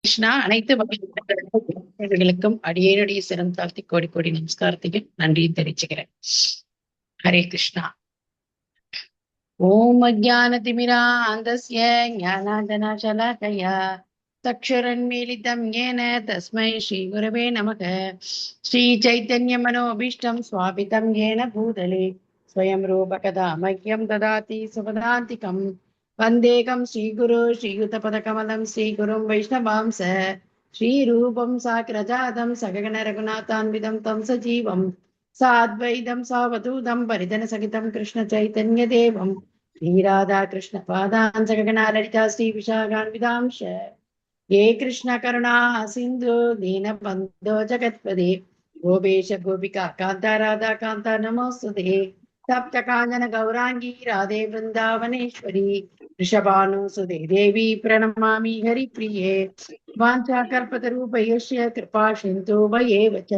கிருஷ்ணா அனைத்து பக்தர்களுக்கும் அடியேனுடைய சிரம் தாழ்த்தி கோடி கோடி நமஸ்காரத்தையும் நன்றியும் தெரிவிச்சுக்கிறேன். ஹரே கிருஷ்ணா. ஓம் அஜானதிமிராந்தஸ்ய ஞானாஞ்சனசலாகயா சக்ஷுரன்மீலிதம் ஏன தஸ்மை ஸ்ரீ குரவே நமக. ஸ்ரீ சைத்தன்ய மனோபீஷ்டம் ஸ்வாபிதம் ஏன பூதலே ஸ்வயம் ரூபகதா மஹ்யம் ததாதி சுபதாந்திகம். வந்தேகம் ஸ்ரீகுரு ஸ்ரீயுதபதகமலம் ஸ்ரீகுரும் வைஷ்ணவாம்ச ஸ்ரீரூபம் சாக்ரஜாதம் சககண ரகுநாதான்விதம் தம் சஜீவம் சாத்வைதம் சாவதூதம் பரிஜனசகிதம் கிருஷ்ண சைத்தன்ய தேவம் ஸ்ரீராதா கிருஷ்ண பாதான் சககணா லலிதா ஸ்ரீ விஷாகான்விதாம்ச हे कृष्ण करुणा सिंधु दीन बंधो जगत्पदे गोपेश गोपिका कांता राधा कांता नमोस्तुते सप्त कांचन गौरांगी राधे वृंदावनेश्वरी वृषभानुसुते देवी प्रणमामि हरिप्रिये वाञ्छाकल्पतरूपयस्य कृपा सिन्धु भयेव च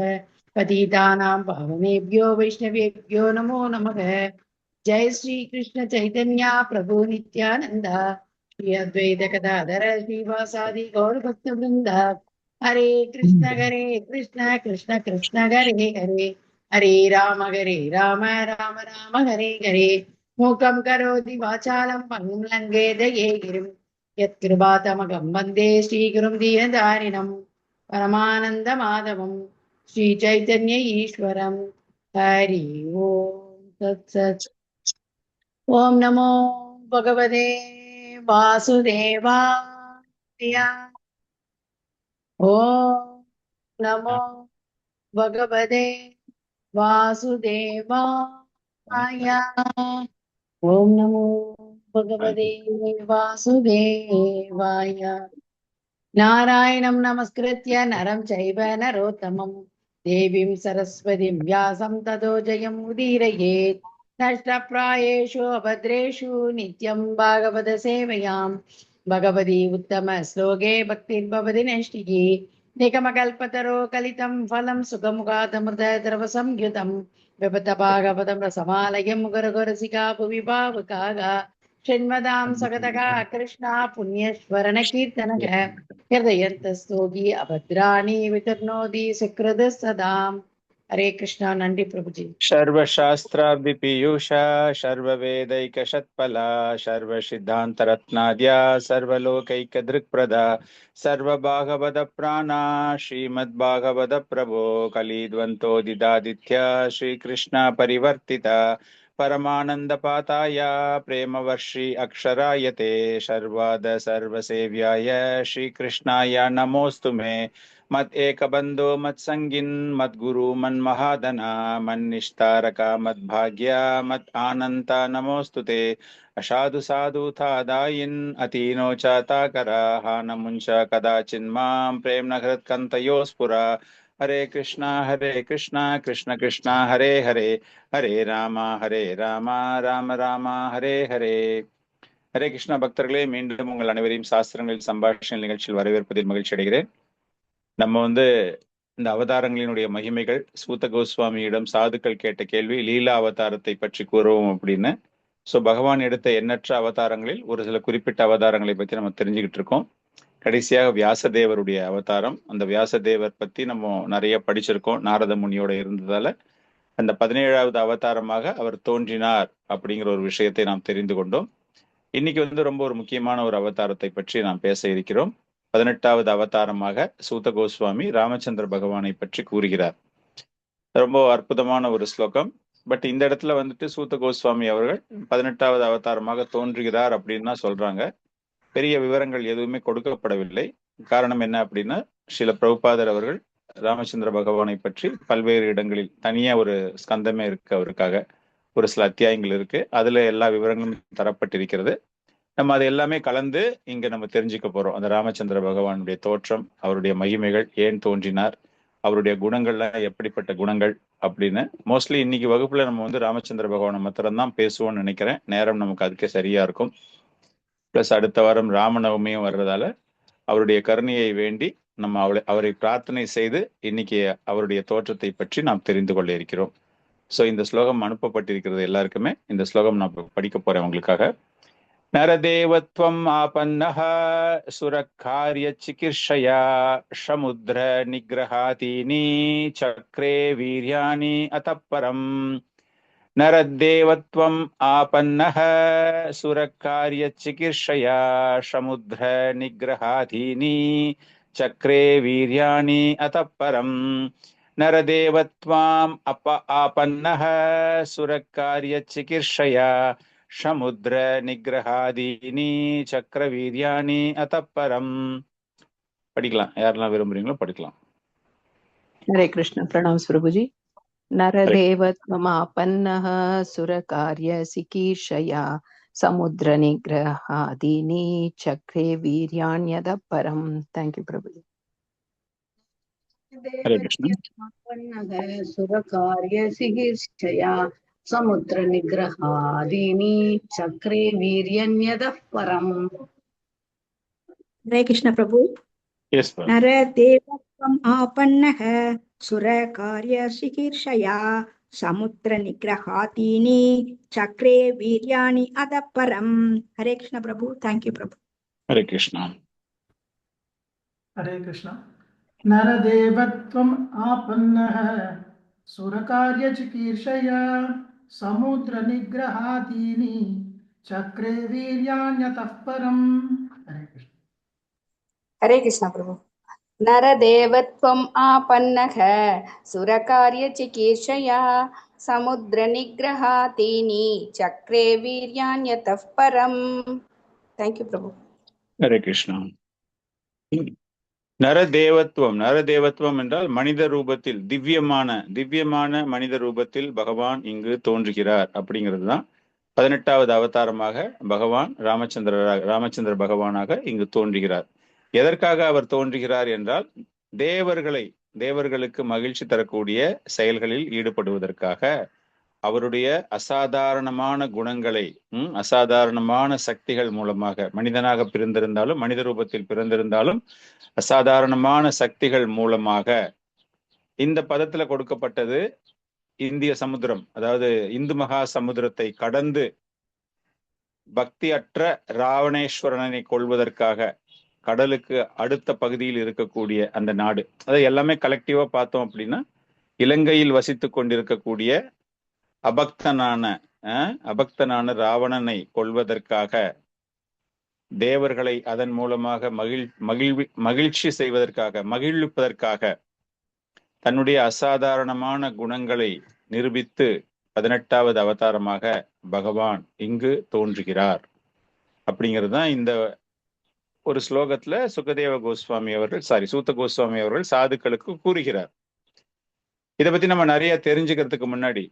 पतितानां पावनेभ्यो वैष्णवेभ्यो नमो नमः. जय श्री कृष्ण चैतन्य प्रभु नित्यानंद श्री अद्वैत गदाधर श्रीवासादि गौर भक्त वृंद. हरे कृष्ण कृष्ण कृष्ण हरे हरे हरे राम राम राम हरे हरे. मूकं करोति वाचालं पङ्गुं लङ्घयते गिरिं यत्कृपातमहं वन्दे श्रीगुरुं दीनदारिणं परमानन्दमाधवं श्रीचैतन्य ईश्वरं. हरि ओम तत्सत्. ओम नमो भगवते वासुदेवाय. ओम नमो भगवते वासुदेवाय. ओम नमो भगवते वासुदेवाय. नारायणं नमस्कृत्य नरं चैव नरोत्तमं देवीं सरस्वतीं व्यासं ततो जयम् उदीरयेत्. नष्टप्रायेषु अभद्रेषु नित्यं भागवत सेवयां भगवती उत्तम श्लोके भक्तिर्भवति नैष्टिकी. निगमकल्पतरो कलितं फलं सुखमुखादमृत द्रवसंयुतं पिबत भागवतं रसमालयं गुरुरसिका भुवि भावुकाः शृण्वतां सगतगा कृष्णा पुण्यश्वरण कीर्तनः हृदयन्तस्तोगी अभद्राणि वितर्णोति सुकृतः सदाम्. हरे कृष्णा. नंदी प्रभु जी. सर्वशास्त्राभिपीयूषा सर्ववेदैकशत्फला सर्वसिद्धान्तरत्नाद्या सर्वलोकैकदृक्प्रदा सर्वभागवतप्राणा श्रीमद्भागवतप्रभो कलिद्वन्तोदिदादित्य श्रीकृष्ण परिवर्तिता परमानन्दपाताय प्रेमवर्षि अक्षरायते शर्वाद सर्वसेव्याय श्रीकृष्णाय नमोऽस्तु मे. मत एक बंधो मत संगिन मत गुरु मन महादना मन निष्ठारका मत भाग्या मत आनंता नमोस्तुते. असाधु साधु था दायिन अतीनो चाता करा हान मुंशा कदाचिन मां प्रेम नगरत कंतयो स्पुरा. हरे कृष्णा कृष्ण कृष्णा हरे हरे हरे रामा राम राम हरे हरे. हरे कृष्णा பக்தர்களே, மீண்டும் உங்கள் அனைவரையும் சாஸ்திரங்களில் சம்பாஷணை நிகழ்ச்சியில் வரவேற்பதில் மகிழ்ச்சி அடைகிறேன். நம்ம இந்த அவதாரங்களினுடைய மகிமைகள் சூத கோஸ்வாமியிடம் சாதுக்கள் கேட்ட கேள்வி லீலா அவதாரத்தை பற்றி கூறுவோம் அப்படின்னு. பகவான் எடுத்த எண்ணற்ற அவதாரங்களில் ஒரு சில குறிப்பிட்ட அவதாரங்களை பற்றி நம்ம தெரிஞ்சுக்கிட்டு இருக்கோம். கடைசியாக வியாசதேவருடைய அவதாரம். அந்த வியாசதேவர் பத்தி நம்ம நிறைய படிச்சிருக்கோம். நாரத முனியோட இருந்ததால அந்த 17வது அவதாரமாக அவர் தோன்றினார் அப்படிங்கிற ஒரு விஷயத்தை நாம் தெரிந்து கொண்டோம். இன்னைக்கு ரொம்ப ஒரு முக்கியமான ஒரு அவதாரத்தை பற்றி நாம் பேச இருக்கிறோம். 18வது அவதாரமாக சூத கோஸ்வாமி ராமச்சந்திர பகவானை பற்றி கூறுகிறார். ரொம்ப அற்புதமான ஒரு ஸ்லோகம். பட் இந்த இடத்துல சூத கோஸ்வாமி அவர்கள் 18வது அவதாரமாக தோன்றுகிறார் அப்படின்னு தான் சொல்றாங்க. பெரிய விவரங்கள் எதுவுமே கொடுக்கப்படவில்லை. காரணம் என்ன அப்படின்னா, ஸ்ரீல பிரபுபாதர் அவர்கள் ராமச்சந்திர பகவானை பற்றி பல்வேறு இடங்களில் தனியா ஒரு ஸ்கந்தமே இருக்கு, அவருக்காக ஒரு சில அத்தியாயங்கள் இருக்கு. அதுல எல்லா விவரங்களும் தரப்பட்டிருக்கிறது. நம்ம அது எல்லாமே கலந்து இங்க நம்ம தெரிஞ்சுக்க போறோம். அந்த ராமச்சந்திர பகவானுடைய தோற்றம், அவருடைய மகிமைகள், ஏன் தோன்றினார், அவருடைய குணங்கள்லாம் எப்படிப்பட்ட குணங்கள் அப்படின்னு. மோஸ்ட்லி இன்னைக்கு வகுப்புல நம்ம ராமச்சந்திர பகவானை மாத்திரம்தான் பேசுவோம்னு நினைக்கிறேன். நேரம் நமக்கு அதுக்கே சரியா இருக்கும். பிளஸ் அடுத்த வாரம் ராமநவமியும் வர்றதால அவருடைய கருணையை வேண்டி நம்ம அவரை பிரார்த்தனை செய்து இன்னைக்கு அவருடைய தோற்றத்தை பற்றி நாம் தெரிந்து கொள்ள இருக்கிறோம். இந்த ஸ்லோகம் அனுப்பப்பட்டிருக்கிறது எல்லாருக்குமே. இந்த ஸ்லோகம் நான் படிக்க போறேன் உங்களுக்காக. नरदेवत्वम् आपन्नः सुरकार्यचिकीर्षया समुद्रनिग्रहातीनि चक्रे वीर्याणि अतः परम् नरदेवत्वम् आपन्नः सुरकार्यचिकीर्षया समुद्रनिग्रहातीनि चक्रे वीर्याणि अतः परम् नरदेवत्वाम् आपन्नः सुरकार्यचिकीर्षया समुद्र निग्रहादीनि சக்கர வீர்யாணி அத்தப்பரம். படிக்கலாம், யாரெல்லாம் விரும்புறீங்களோ படிக்கலாம். हरे कृष्ण. प्रणाम प्रभुजी. नरदेवत्वमापन्नः सुरकार्यचिकीर्षया समुद्रनिग्रहादीनि चक्रे वीर्याण्यतः परम्. थैंक यू प्रभुजी. हरे कृष्ण. सुरकार्यचिकीर्षया समुद्रनिग्रहादीनि चक्रे वीर्यण्यतः परम्. हरे कृष्ण प्रभु. Yes, नरदेवत्वम् आपन्नः सुरकार्यचिकीर्षया समुद्रनिग्रहादीनि चक्रे वीर्याणि अतः परम्. हरे कृष्ण प्रभु. थैंक यू प्रभु. हरे कृष्ण. हरे कृष्ण. नरदेवत्वम् आपन्नः सुरकार्यचिकीर्षया समुद्रनिग्रहादीनि चक्रे वीर्याण्यतः परम्. हरे कृष्ण. हरे कृष्ण प्रभु. नरदेवत्वम् आपन्नः सुरकार्यचिकीर्षया समुद्रनिग्रहादीनि चक्रे वीर्याण्यतः परम्. थैंक यू प्रभु. हरे कृष्ण. நரதேவத்துவம், நரதேவத்துவம் என்றால் மனித ரூபத்தில், திவ்யமான மனித ரூபத்தில் பகவான் இங்கு தோன்றுகிறார் அப்படிங்கிறது தான் 18வது அவதாரமாக பகவான் ராமச்சந்திர பகவானாக இங்கு தோன்றுகிறார். எதற்காக அவர் தோன்றுகிறார் என்றால் தேவர்களுக்கு மகிழ்ச்சி தரக்கூடிய செயல்களில் ஈடுபடுவதற்காக, அவருடைய அசாதாரணமான குணங்களை, அசாதாரணமான சக்திகள் மூலமாக, மனிதனாக பிறந்திருந்தாலும் மனித ரூபத்தில் பிறந்திருந்தாலும் அசாதாரணமான சக்திகள் மூலமாக, இந்த பதத்துல கொடுக்கப்பட்டது இந்திய சமுத்திரம், அதாவது இந்து மகா சமுத்திரத்தை கடந்து பக்தி அற்ற ராவணேஸ்வரனை கொள்வதற்காக கடலுக்கு அடுத்த பகுதியில் இருக்கக்கூடிய அந்த நாடு, அதை எல்லாமே கலெக்டிவா பார்த்தோம் அப்படின்னா, இலங்கையில் வசித்து கொண்டிருக்கக்கூடிய அபக்தனான ராவணனை கொள்வதற்காக, தேவர்களை அதன் மூலமாக மகிழ்ச்சி செய்வதற்காக, மகிழ்விப்பதற்காக தன்னுடைய அசாதாரணமான குணங்களை நிரூபித்து 18வது அவதாரமாக பகவான் இங்கு தோன்றுகிறார் அப்படிங்கிறது தான் இந்த ஒரு ஸ்லோகத்துல சூத்த கோஸ்வாமி அவர்கள் சாதுக்களுக்கு கூறுகிறார். இதை பத்தி நம்ம நிறைய தெரிஞ்சுக்கிறதுக்கு முன்னாடி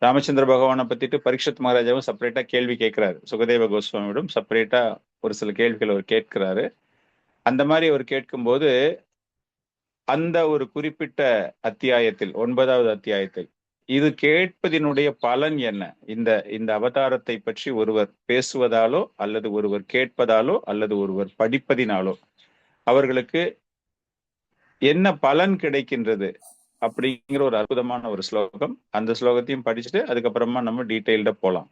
ராமச்சந்திர பகவானை பத்திட்டு பரீட்சித் மகாராஜாவும் செப்பரேட்டா கேள்வி கேட்கிறாரு. சுகதேவ கோஸ்வாமியோடும் செப்பரேட்டா ஒரு சில கேள்விகள் அவர் கேட்கிறாரு. அந்த மாதிரி அவர் கேட்கும்போது அந்த ஒரு குறிப்பிட்ட அத்தியாயத்தில், 9வது அத்தியாயத்தில், இது கேட்பதினுடைய பலன் என்ன, இந்த அவதாரத்தை பற்றி ஒருவர் பேசுவதாலோ அல்லது ஒருவர் கேட்பதாலோ அல்லது ஒருவர் படிப்பதினாலோ அவர்களுக்கு என்ன பலன் கிடைக்கின்றது அப்படிங்கிற ஒரு அற்புதமான ஒரு ஸ்லோகம். அந்த ஸ்லோகத்தையும் படிச்சுட்டு அதுக்கப்புறமா நம்ம டீட்டெயில்டா போலாம்.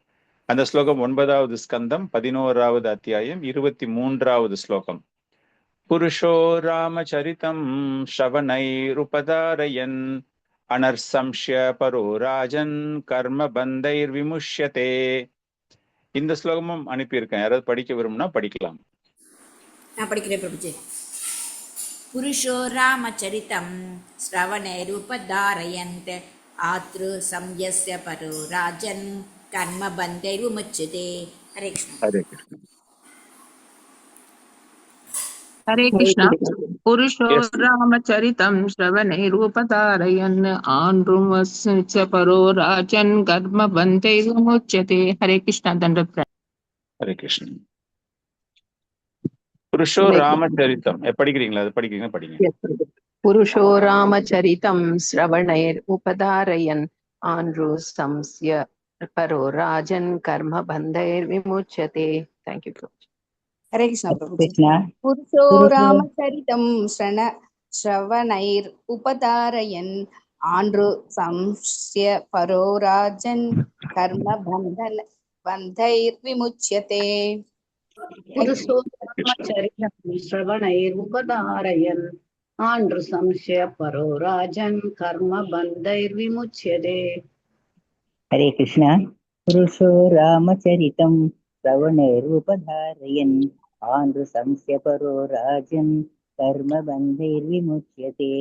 அந்த ஸ்லோகம் 9வது ஸ்கந்தம் 11வது அத்தியாயம் 23வது ஸ்லோகம். புருஷோ ராமச்சரிதம் ஷவனைருபதாரயன் அனர்சம்ஷ்ய பரோ ராஜன் கர்ம பந்தைர் விமுஷ்யதே. இந்த ஸ்லோகமும் அனுப்பியிருக்கேன், யாராவது படிக்க விரும்புனா படிக்கலாம். நான் படிக்கிறேன் பிரபுஜி. புருஷோ ராமச்சரிதம் ஸ்ரவணைருபதாரயந்த் ஆத்ரு சம்யஸ்ய பரோ ராஜன் கர்ம பந்தைர் விமுச்யதே. ஹரே கிருஷ்ணா. ஹரே கிருஷ்ண. हरे कृष्ण. पुरुषो रामचरितं श्रवणैरुपतारयन् आनृमस्य परो राजन् कर्मबन्धैर्विमुच्यते. हरे कृष्ण. दंडवत्. ஹரே கிருஷ்ண. புருஷோ ராமச்சரிதம் படிக்கிறீங்களா? அது படிக்கிறீங்களா? படிங்க. पुरुषो रामचरितं श्रवणैरुपधारयन् आनृशंस्य परो राजन् कर्मबन्धैर्विमुच्यते. थैंक यू प्रभु. हरे कृष्ण प्रभु. पुरुषो रामचरितं श्रवणैर् उपधारयन् आनृशंस्य परो राजन् कर्म बन्धन बन्धैर्विमुच्यते। पुरुषो रामचरितं श्रवणैरुपधारयन् आण्ड्र संशय परो राजन् कर्म बन्धैर्विमुच्यते। हरे कृष्ण। पुरुषो रामचरितं श्रवणैरुपधारयन् आन्द्र संस्यपरो राजन् कर्मबन्धैर्विमुच्यते।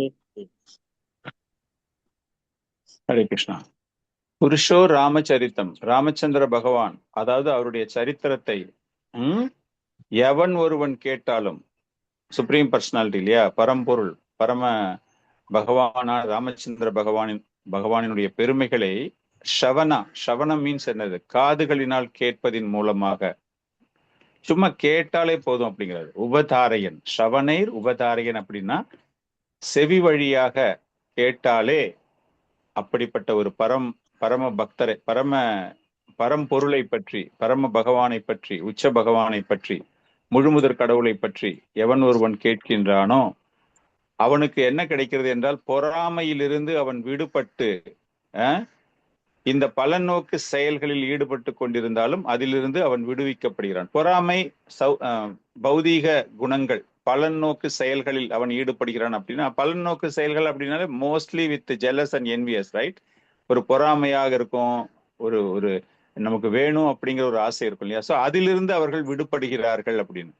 ஹரே கிருஷ்ணா. புருஷோ ராமச்சரித்தம், ராமச்சந்திர பகவான், அதாவது அவருடைய சரித்திரத்தை எவன் ஒருவன் கேட்டாலும், சுப்ரீம் பர்சனாலிட்டி இல்லையா, பரம்பொருள், பரம பகவானா ராமச்சந்திர பகவானினுடைய பெருமைகளை ஷவனம் மீன்ஸ் என்னது, காதுகளினால் கேட்பதின் மூலமாக, சும்மா கேட்டாலே போதும் அப்படிங்கிறது. உபதாரையன், ஷவனைர் உபதாரையன் அப்படின்னா செவி வழியாக கேட்டாலே அப்படிப்பட்ட ஒரு பரம பக்தரை, பரம்பொருளை பற்றி, பரம பகவானை பற்றி, உச்ச பகவானை பற்றி, முழுமுதற் கடவுளை பற்றி எவன் ஒருவன் கேட்கின்றானோ அவனுக்கு என்ன கிடைக்கிறது என்றால், பொறாமையிலிருந்து அவன் விடுபட்டு இந்த பலநோக்கு செயல்களில் ஈடுபட்டு கொண்டிருந்தாலும் அதிலிருந்து அவன் விடுவிக்கப்படுகிறான். பொறாமை பௌதீக குணங்கள், பலநோக்கு செயல்களில் அவன் ஈடுபடுகிறான் அப்படின்னா, பலநோக்கு செயல்கள் அப்படின்னாலே mostly with jealous and envious, right? ஒரு பொறாமையாக இருக்கும், ஒரு நமக்கு வேணும் அப்படிங்கிற ஒரு ஆசை இருக்கும் இல்லையா? ஸோ அதிலிருந்து அவர்கள் விடுபடுகிறார்கள் அப்படின்னு.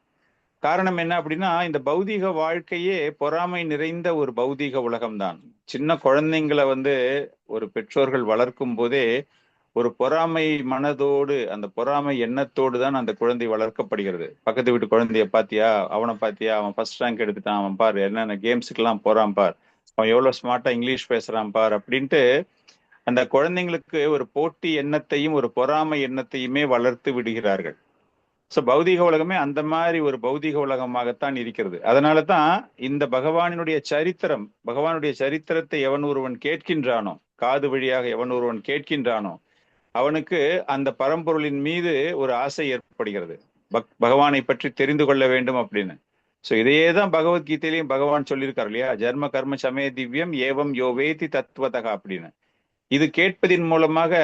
காரணம் என்ன அப்படின்னா, இந்த பௌதீக வாழ்க்கையே பொறாமை நிறைந்த ஒரு பௌதீக உலகம்தான். சின்ன குழந்தைங்களை ஒரு பெற்றோர்கள் வளர்க்கும் போதே ஒரு பொறாமை மனதோடு, அந்த பொறாமை எண்ணத்தோடு தான் அந்த குழந்தை வளர்க்கப்படுகிறது. பக்கத்து வீட்டு குழந்தைய பாத்தியா, அவனை பாத்தியா, அவன் ஃபர்ஸ்ட் ரேங்க் எடுத்துட்டான், அவன் பார் என்னென்ன கேம்ஸுக்கெல்லாம் போறான் பார், அவன் எவ்வளவு ஸ்மார்ட்டா இங்கிலீஷ் பேசுறான் பார் அப்படின்ட்டு அந்த குழந்தைங்களுக்கு ஒரு போட்டி எண்ணத்தையும் ஒரு பொறாமை எண்ணத்தையுமே வளர்த்து விடுகிறார்கள். ஸோ பௌதீக உலகமே அந்த மாதிரி ஒரு பௌதீக உலகமாகத்தான் இருக்கிறது. அதனால தான் இந்த பகவானுடைய சரித்திரத்தை எவன் ஒருவன் கேட்கின்றானோ, காது வழியாக எவன் ஒருவன் கேட்கின்றானோ அவனுக்கு அந்த பரம்பொருளின் மீது ஒரு ஆசை ஏற்படுகிறது, பகவானை பற்றி தெரிந்து கொள்ள வேண்டும் அப்படின்னு. ஸோ இதையே தான் பகவத்கீதையிலையும் பகவான் சொல்லியிருக்காரு இல்லையா, ஜென்ம கர்ம சமய திவ்யம் ஏவம் யோவேதி தத்துவதகா அப்படின்னு. இது கேட்பதின் மூலமாக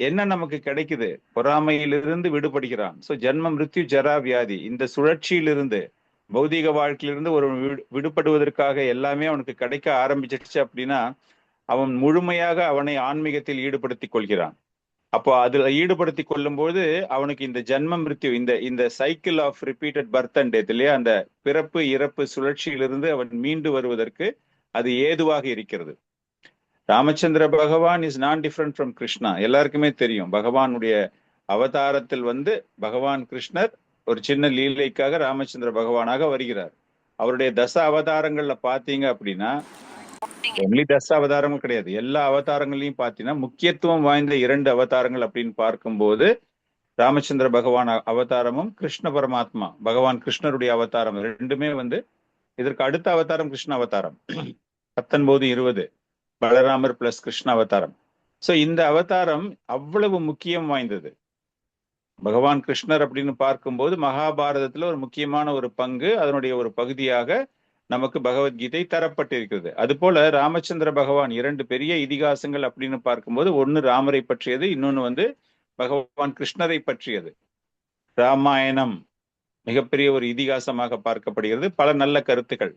என்ன நமக்கு கிடைக்குது? பொறாமையிலிருந்து விடுபடுகிறான். ஸோ ஜென்ம மிருத்யு ஜரா வியாதி, இந்த சுழற்சியிலிருந்து, பௌதீக வாழ்க்கையிலிருந்து ஒரு விடுபடுவதற்காக எல்லாமே அவனுக்கு கிடைக்க ஆரம்பிச்சிடுச்சு அப்படின்னா அவன் முழுமையாக அவனை ஆன்மீகத்தில் ஈடுபடுத்தி கொள்கிறான். அப்போ அதுல ஈடுபடுத்தி கொள்ளும் போது அவனுக்கு இந்த ஜென்ம மிருத்யு, இந்த cycle of repeated birth and death இல்லையா, அந்த பிறப்பு இறப்பு சுழற்சியிலிருந்து அவன் மீண்டு வருவதற்கு அது ஏதுவாக இருக்கிறது. ராமச்சந்திர பகவான் is not different from Krishna. எல்லாருக்குமே தெரியும், பகவானுடைய அவதாரத்தில் பகவான் கிருஷ்ணர் ஒரு சின்ன லீலைக்காக ராமச்சந்திர பகவானாக வருகிறார். அவருடைய தச அவதாரங்கள்ல பாத்தீங்க அப்படின்னா, ஒன்லி தச அவதாரமும் கிடையாது, எல்லா அவதாரங்களையும் பார்த்தீங்கன்னா முக்கியத்துவம் வாய்ந்த 2 அவதாரங்கள் அப்படின்னு பார்க்கும்போது ராமச்சந்திர பகவான் அவதாரமும் கிருஷ்ண பரமாத்மா பகவான் கிருஷ்ணருடைய அவதாரம் ரெண்டுமே இதற்கு அடுத்த அவதாரம் கிருஷ்ண அவதாரம் 19-20 பலராமர் பிளஸ் கிருஷ்ண அவதாரம். ஸோ இந்த அவதாரம் அவ்வளவு முக்கியம் வாய்ந்தது. பகவான் கிருஷ்ணர் அப்படின்னு பார்க்கும்போது மகாபாரதத்துல ஒரு முக்கியமான ஒரு பங்கு, அதனுடைய ஒரு பகுதியாக நமக்கு பகவத்கீதை தரப்பட்டிருக்கிறது. அது போல ராமச்சந்திர பகவான் 2 பெரிய இதிகாசங்கள் அப்படின்னு பார்க்கும்போது, ஒன்னு ராமரை பற்றியது, இன்னொன்னு பகவான் கிருஷ்ணரை பற்றியது. ராமாயணம் மிகப்பெரிய ஒரு இதிகாசமாக பார்க்கப்படுகிறது, பல நல்ல கருத்துக்கள்.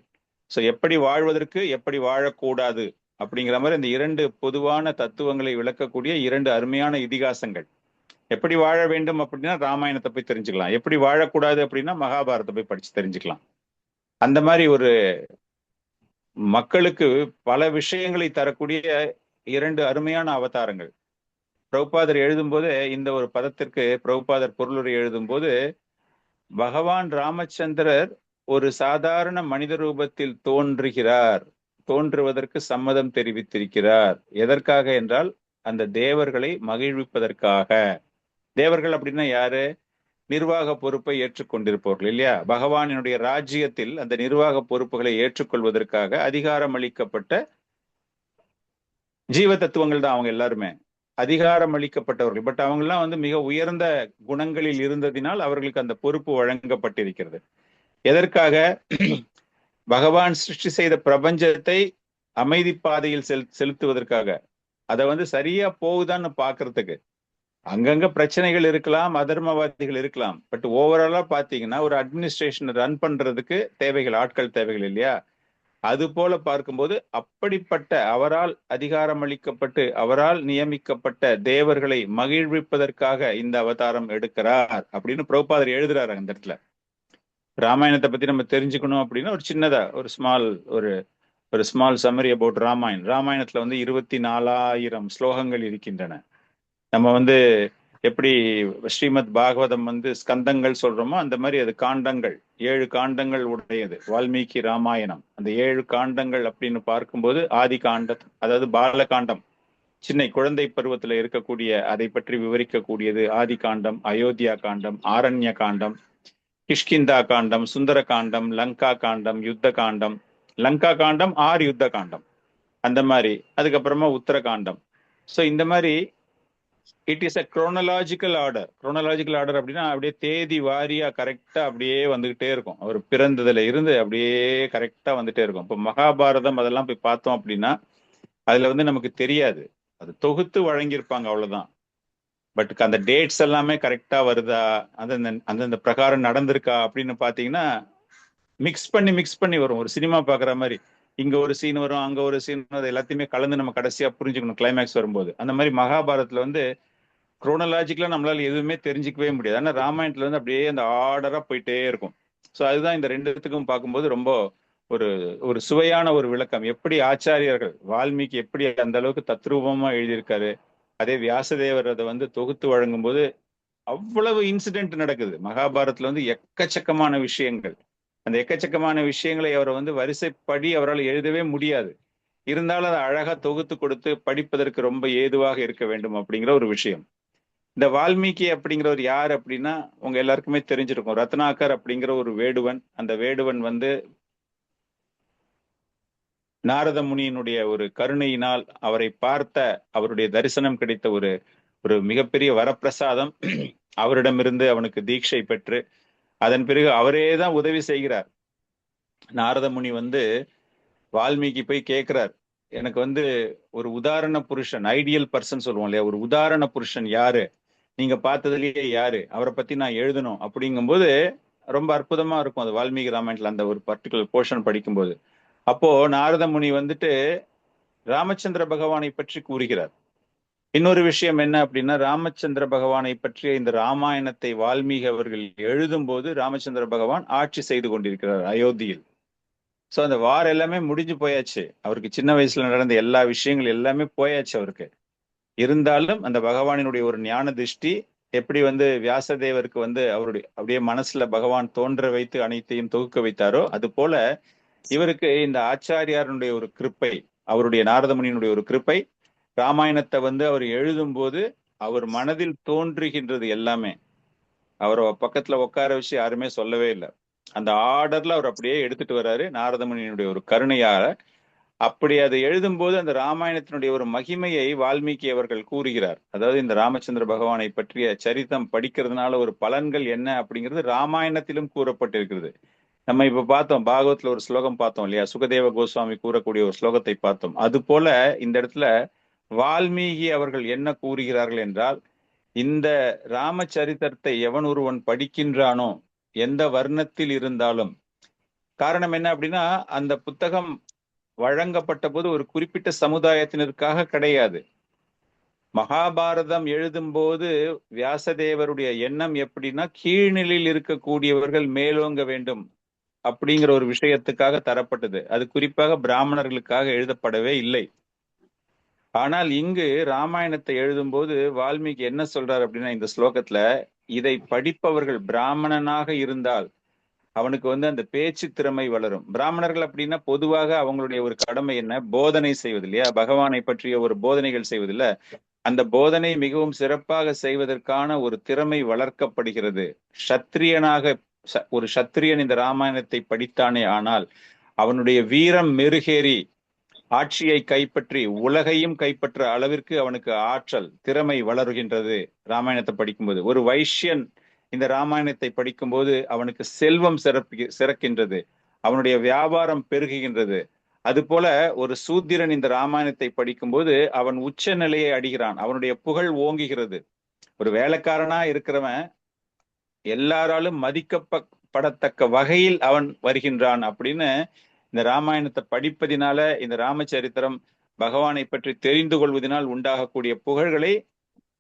ஸோ எப்படி வாழ்வதற்கு, எப்படி வாழக்கூடாது அப்படிங்கிற மாதிரி இந்த 2 பொதுவான தத்துவங்களை விளக்கக்கூடிய 2 அருமையான இதிகாசங்கள். எப்படி வாழ வேண்டும் அப்படின்னா ராமாயணத்தை போய் தெரிஞ்சுக்கலாம், எப்படி வாழக்கூடாது அப்படின்னா மகாபாரதத்தை போய் படிச்சு தெரிஞ்சுக்கலாம். அந்த மாதிரி ஒரு மக்களுக்கு பல விஷயங்களை தரக்கூடிய 2 அருமையான அவதாரங்கள். பிரபுபாதர் எழுதும்போது இந்த ஒரு பதத்திற்கு பிரபுபாதர் பொருளுரை எழுதும்போது, பகவான் ராமச்சந்திரர் ஒரு சாதாரண மனித ரூபத்தில் தோன்றுவதற்கு சம்மதம் தெரிவித்திருக்கிறார். எதற்காக என்றால் அந்த தேவர்களை மகிழ்விப்பதற்காக. தேவர்கள் அப்படின்னா யாரு? நிர்வாக பொறுப்பை ஏற்றுக்கொண்டிருப்பவர்கள் இல்லையா? பகவானினுடைய ராஜ்யத்தில் அந்த நிர்வாக பொறுப்புகளை ஏற்றுக்கொள்வதற்காக அதிகாரம் அளிக்கப்பட்ட ஜீவ தத்துவங்கள் தான் அவங்க எல்லாருமே, அதிகாரம் அளிக்கப்பட்டவர்கள். பட் அவங்கெல்லாம் மிக உயர்ந்த குணங்களில் இருந்ததினால் அவர்களுக்கு அந்த பொறுப்பு வழங்கப்பட்டிருக்கிறது. எதற்காக? பகவான் சிருஷ்டி செய்த பிரபஞ்சத்தை அமைதி பாதையில் செலுத்துவதற்காக, அதை சரியா போகுதான்னு பாக்குறதுக்கு. அங்கங்க பிரச்சனைகள் இருக்கலாம், அதர்மவாதிகள் இருக்கலாம். பட் ஓவராலா பாத்தீங்கன்னா ஒரு அட்மினிஸ்ட்ரேஷன் ரன் பண்றதுக்கு தேவைகள், ஆட்கள் தேவைகள் இல்லையா? அது போல பார்க்கும்போது அப்படிப்பட்ட அவரால் அதிகாரம் அளிக்கப்பட்டு அவரால் நியமிக்கப்பட்ட தேவர்களை மகிழ்விப்பதற்காக இந்த அவதாரம் எடுக்கிறார் அப்படின்னு பிரபுபாதர் எழுதுறாரு அந்த இடத்துல. ராமாயணத்தை பத்தி நம்ம தெரிஞ்சுக்கணும் அப்படின்னா ஒரு சின்னதா ஒரு ஸ்மால் சம்மரி அபவுட் ராமாயணத்துல வந்து 24,000 ஸ்லோகங்கள் இருக்கின்றன. நம்ம எப்படி ஸ்ரீமத் பாகவதம் ஸ்கந்தங்கள் சொல்றோமோ அந்த மாதிரி அது காண்டங்கள், 7 காண்டங்கள் உடையது வால்மீகி ராமாயணம். அந்த 7 காண்டங்கள் அப்படின்னு பார்க்கும்போது ஆதி காண்டம், அதாவது பாலகாண்டம், சின்ன குழந்தை பருவத்துல இருக்கக்கூடிய அதை பற்றி விவரிக்கக்கூடியது ஆதி காண்டம், அயோத்தியா காண்டம், ஆரண்ய காண்டம், கிஷ்கிந்தா காண்டம், சுந்தர காண்டம், லங்கா காண்டம், யுத்த காண்டம். லங்கா காண்டம் 6 யுத்த காண்டம் அந்த மாதிரி. அதுக்கப்புறமா உத்தரகாண்டம். ஸோ இந்த மாதிரி it is a chronological order. Chronological order அப்படின்னா அப்படியே தேதி வாரியா கரெக்டா அப்படியே வந்துகிட்டே இருக்கும். அவர் பிறந்ததுல இருந்து அப்படியே கரெக்டா வந்துட்டே இருக்கும். இப்போ மகாபாரதம் அதெல்லாம் போய் பார்த்தோம் அப்படின்னா அதுல நமக்கு தெரியாது, அது தொகுத்து வழங்கியிருப்பாங்க அவ்வளவுதான். பட் அந்த டேட்ஸ் எல்லாமே கரெக்டா வருதா, அந்தந்த பிரகாரம் நடந்திருக்கா அப்படின்னு பாத்தீங்கன்னா மிக்ஸ் பண்ணி வரும். ஒரு சினிமா பாக்குற மாதிரி இங்க ஒரு சீன் வரும், அங்க ஒரு சீன் வரும், அது எல்லாத்தையுமே கலந்து நம்ம கடைசியா புரிஞ்சுக்கணும் கிளைமேக்ஸ் வரும்போது. அந்த மாதிரி மகாபாரதத்துல குரோனலாஜிக்கலா நம்மளால எதுவுமே தெரிஞ்சுக்கவே முடியாது. ஆனா ராமாயணத்துல அப்படியே அந்த ஆர்டரா போயிட்டே இருக்கும். ஸோ அதுதான் இந்த ரெண்டுத்துக்கும் பார்க்கும்போது ரொம்ப ஒரு சுவையான ஒரு விளக்கம். எப்படி ஆச்சாரியர்கள் வால்மீகி எப்படி அந்த அளவுக்கு தத்ரூபமா எழுதியிருக்காரு, அதே வியாசதேவர் அதை தொகுத்து வழங்கும் போது அவ்வளவு இன்சிடென்ட் நடக்குது. மகாபாரதத்துல எக்கச்சக்கமான விஷயங்கள். அந்த எக்கச்சக்கமான விஷயங்களை அவரை வரிசைப்படி அவரால் எழுதவே முடியாது. இருந்தாலும் அதை அழகா தொகுத்து கொடுத்து படிப்பதற்கு ரொம்ப ஏதுவாக இருக்க வேண்டும் அப்படிங்கிற ஒரு விஷயம். இந்த வால்மீகி அப்படிங்கிறவர் யார் அப்படின்னா உங்க எல்லாருக்குமே தெரிஞ்சிருக்கும். ரத்னாகர் அப்படிங்கிற ஒரு வேடுவன். அந்த வேடுவன் நாரத முனியினுடைய ஒரு கருணையினால் அவரை பார்த்த அவருடைய தரிசனம் கிடைத்த ஒரு மிகப்பெரிய வரப்பிரசாதம். அவரிடமிருந்து அவனுக்கு தீட்சை பெற்று அதன் பிறகு அவரே தான் உதவி செய்கிறார். நாரத முனி வால்மீகி போய் கேட்கிறார், எனக்கு ஒரு உதாரண புருஷன், ஐடியல் பர்சன் சொல்லுவோம் இல்லையா, ஒரு உதாரண புருஷன் யாரு, நீங்க பார்த்ததுலயே யாரு, அவரை பத்தி நான் எழுதணும் அப்படிங்கும்போது ரொம்ப அற்புதமா இருக்கும் அது வால்மீகி ராமாயணத்துல அந்த ஒரு பர்டிகுலர் போர்ஷன் படிக்கும்போது. அப்போ நாரத முனி ராமச்சந்திர பகவானை பற்றி கூறுகிறார். இன்னொரு விஷயம் என்ன அப்படின்னா, ராமச்சந்திர பகவானை பற்றிய இந்த ராமாயணத்தை வால்மீகி அவர்கள் எழுதும் போது ராமச்சந்திர பகவான் ஆட்சி செய்து கொண்டிருக்கிறார் அயோத்தியில். சோ அந்த வார் எல்லாமே முடிஞ்சு போயாச்சு. அவருக்கு சின்ன வயசுல நடந்த எல்லா விஷயங்கள் எல்லாமே போயாச்சு அவருக்கு. இருந்தாலும் அந்த பகவானினுடைய ஒரு ஞான திருஷ்டி எப்படி வியாசதேவருக்கு அவருடைய அப்படியே மனசுல பகவான் தோன்ற வைத்து அனைத்தையும் தொகுக்க வைத்தாரோ, அது போல இவருக்கு இந்த ஆச்சாரியாருடைய ஒரு கிருப்பை, அவருடைய நாரதமுனியினுடைய ஒரு கிருப்பை, ராமாயணத்தை அவர் எழுதும் போது அவர் மனதில் தோன்றுகின்றது எல்லாமே அவரை பக்கத்துல உட்கார வச்சு யாருமே சொல்லவே இல்லை. அந்த ஆர்டர்ல அவர் அப்படியே எடுத்துட்டு வர்றாரு நாரதமுனியினுடைய ஒரு கருணையால. அப்படி அதை எழுதும் போது அந்த ராமாயணத்தினுடைய ஒரு மகிமையை வால்மீகி அவர்கள் கூறுகிறார். அதாவது இந்த ராமச்சந்திர பகவானை பற்றிய சரித்தம் படிக்கிறதுனால ஒரு பலன்கள் என்ன அப்படிங்கிறது ராமாயணத்திலும் கூறப்பட்டிருக்கிறது. நம்ம இப்ப பார்த்தோம், பாகவத்துல ஒரு ஸ்லோகம் பார்த்தோம் இல்லையா, சுகதேவ கோஸ்வாமி கூறக்கூடிய ஒரு ஸ்லோகத்தை பார்த்தோம். அது போல இந்த இடத்துல வால்மீகி அவர்கள் என்ன கூறுகிறார்கள் என்றால், இந்த ராமச்சரித்திரத்தை எவன் ஒருவன் படிக்கின்றானோ எந்த வர்ணத்தில் இருந்தாலும், காரணம் என்ன அப்படின்னா அந்த புத்தகம் வழங்கப்பட்ட போது ஒரு குறிப்பிட்ட சமுதாயத்தினருக்காக கிடையாது. மகாபாரதம் எழுதும் போது வியாசதேவருடைய எண்ணம் எப்படின்னா, கீழ்நிலையில் இருக்கக்கூடியவர்கள் மேலோங்க வேண்டும் அப்படிங்கிற ஒரு விஷயத்துக்காக தரப்பட்டது. அது குறிப்பாக பிராமணர்களுக்காக எழுதப்படவே இல்லை. ஆனால் இங்கு ராமாயணத்தை எழுதும் போது வால்மீகி என்ன சொல்றார் அப்படின்னா, இந்த ஸ்லோகத்துல இதை படிப்பவர்கள் பிராமணனாக இருந்தால் அவனுக்கு அந்த பேச்சு திறமை வளரும். பிராமணர்கள் அப்படின்னா பொதுவாக அவங்களுடைய ஒரு கடமை என்ன, போதனை செய்வது இல்லையா, பகவானை பற்றிய ஒரு போதனைகள் செய்வதில்ல. அந்த போதனை மிகவும் சிறப்பாக செய்வதற்கான ஒரு திறமை வளர்க்கப்படுகிறது. சத்திரியனாக ஒரு சத்திரியன் இந்த ராமாயணத்தை படித்தானே ஆனால் அவனுடைய வீரம் மெருகேறி ஆட்சியை கைப்பற்றி உலகையும் கைப்பற்ற அளவிற்கு அவனுக்கு ஆற்றல் திறமை வளர்கின்றது ராமாயணத்தை படிக்கும்போது. ஒரு வைஷ்யன் இந்த ராமாயணத்தை படிக்கும்போது அவனுக்கு செல்வம் சிறக்கின்றது, அவனுடைய வியாபாரம் பெருகுகின்றது. அது போல ஒரு சூத்திரன் இந்த ராமாயணத்தை படிக்கும்போது அவன் உச்ச நிலையை அடைகிறான், அவனுடைய புகழ் ஓங்குகிறது. ஒரு வேலைக்காரனா இருக்கிறவன் எல்லாராலும் மதிக்கப்படத்தக்க வகையில் அவன் வருகின்றான் அப்படின்னு இந்த ராமாயணத்தை படிப்பதினால, இந்த ராமச்சரித்திரம் பகவானை பற்றி தெரிந்து கொள்வதனால் உண்டாகக்கூடிய புகழ்களை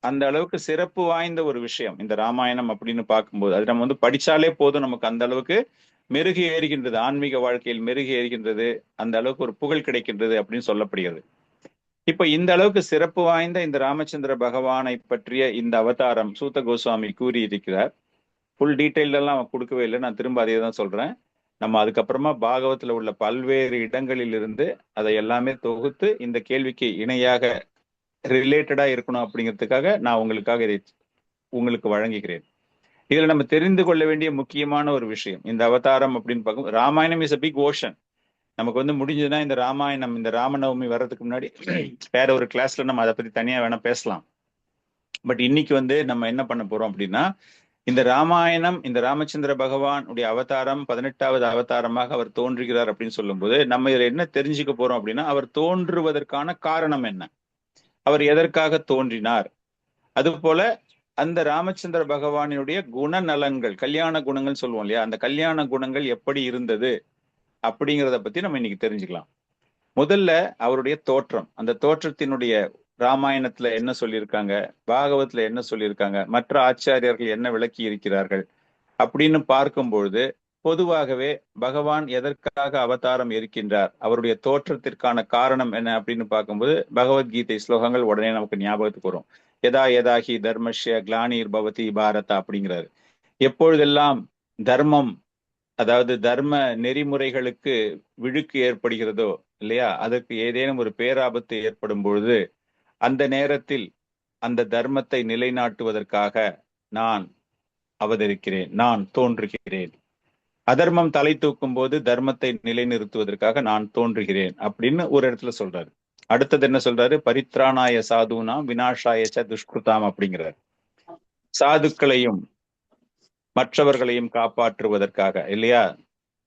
அந்த அளவுக்கு சிறப்பு வாய்ந்த ஒரு விஷயம் இந்த ராமாயணம் அப்படின்னு பார்க்கும்போது. அது நம்ம படிச்சாலே போதும், நமக்கு அந்த அளவுக்கு மெருகு ஏறுகின்றது, ஆன்மீக வாழ்க்கையில் மெருகு ஏறுகின்றது, அந்த அளவுக்கு ஒரு புகழ் கிடைக்கின்றது அப்படின்னு சொல்லப்படுகிறது. இப்ப இந்த அளவுக்கு சிறப்பு வாய்ந்த இந்த ராமச்சந்திர பகவானை பற்றிய இந்த அவதாரம் சூத கோஸ்வாமி கூறி இருக்கிறார். ஃபுல் டீட்டெயில் எல்லாம் அவன் கொடுக்கவே இல்லை, நான் திரும்ப அதே தான் சொல்றேன். நம்ம அதுக்கப்புறமா பாகவத்துல உள்ள பல்வேறு இடங்களில் இருந்து அதை எல்லாமே தொகுத்து இந்த கேள்விக்கு இணையாக ரிலேட்டடா இருக்கணும் அப்படிங்கிறதுக்காக நான் உங்களுக்காக இதை உங்களுக்கு வழங்குகிறேன். இதுல நம்ம தெரிந்து கொள்ள வேண்டிய முக்கியமான ஒரு விஷயம், இந்த அவதாரம் அப்படின்னு பார்க்கும் Ramayanam is a big ocean. நமக்கு முடிஞ்சதுன்னா இந்த ராமாயணம், இந்த ராமநவமி வர்றதுக்கு முன்னாடி வேற ஒரு கிளாஸ்ல நம்ம அதை பத்தி தனியா வேணா பேசலாம். பட் இன்னைக்கு நம்ம என்ன பண்ண போறோம் அப்படின்னா, இந்த ராமாயணம், இந்த ராமச்சந்திர பகவான் உடைய அவதாரம் 18வது அவதாரமாக அவர் தோன்றுகிறார் அப்படின்னு சொல்லும்போது நம்ம இதுல என்ன தெரிஞ்சுக்க போறோம் அப்படின்னா, அவர் தோன்றுவதற்கான காரணம் என்ன, அவர் எதற்காக தோன்றினார், அது போல அந்த ராமச்சந்திர பகவானுடைய குணநலங்கள், கல்யாண குணங்கள் சொல்லுவோம் இல்லையா, அந்த கல்யாண குணங்கள் எப்படி இருந்தது அப்படிங்கிறத பத்தி நம்ம இன்னைக்கு தெரிஞ்சுக்கலாம். முதல்ல அவருடைய தோற்றம், அந்த தோற்றத்தினுடைய ராமாயணத்துல என்ன சொல்லியிருக்காங்க, பாகவத்துல என்ன சொல்லியிருக்காங்க, மற்ற ஆச்சாரியர்கள் என்ன விளக்கி இருக்கிறார்கள் அப்படின்னு பார்க்கும்பொழுது பொதுவாகவே பகவான் எதற்காக அவதாரம் இருக்கின்றார், அவருடைய தோற்றத்திற்கான காரணம் என்ன அப்படின்னு பார்க்கும்போது பகவத்கீதை ஸ்லோகங்கள் உடனே நமக்கு ஞாபகத்துக்கு வரும். யதா யதாஹி தர்மஸ்ய கிளானிர் பவதி பாரதா அப்படிங்கிறாரு. எப்பொழுதெல்லாம் தர்மம், அதாவது தர்ம நெறிமுறைகளுக்கு விழுக்கு ஏற்படுகிறதோ இல்லையா, அதற்கு ஏதேனும் ஒரு பேராபத்து ஏற்படும் பொழுது அந்த நேரத்தில் அந்த தர்மத்தை நிலைநாட்டுவதற்காக நான் அவதரிக்கிறேன், நான் தோன்றுகிறேன். அதர்மம் தலை தூக்கும் போது தர்மத்தை நிலைநிறுத்துவதற்காக நான் தோன்றுகிறேன் அப்படின்னு ஒரு இடத்துல சொல்றாரு. அடுத்தது என்ன சொல்றாரு, பரித்ராணாய சாதுனாம் விநாசாயச்ச துஷ்கிருதாம் அப்படிங்கிறார். சாதுக்களையும் மற்றவர்களையும் காப்பாற்றுவதற்காக இல்லையா,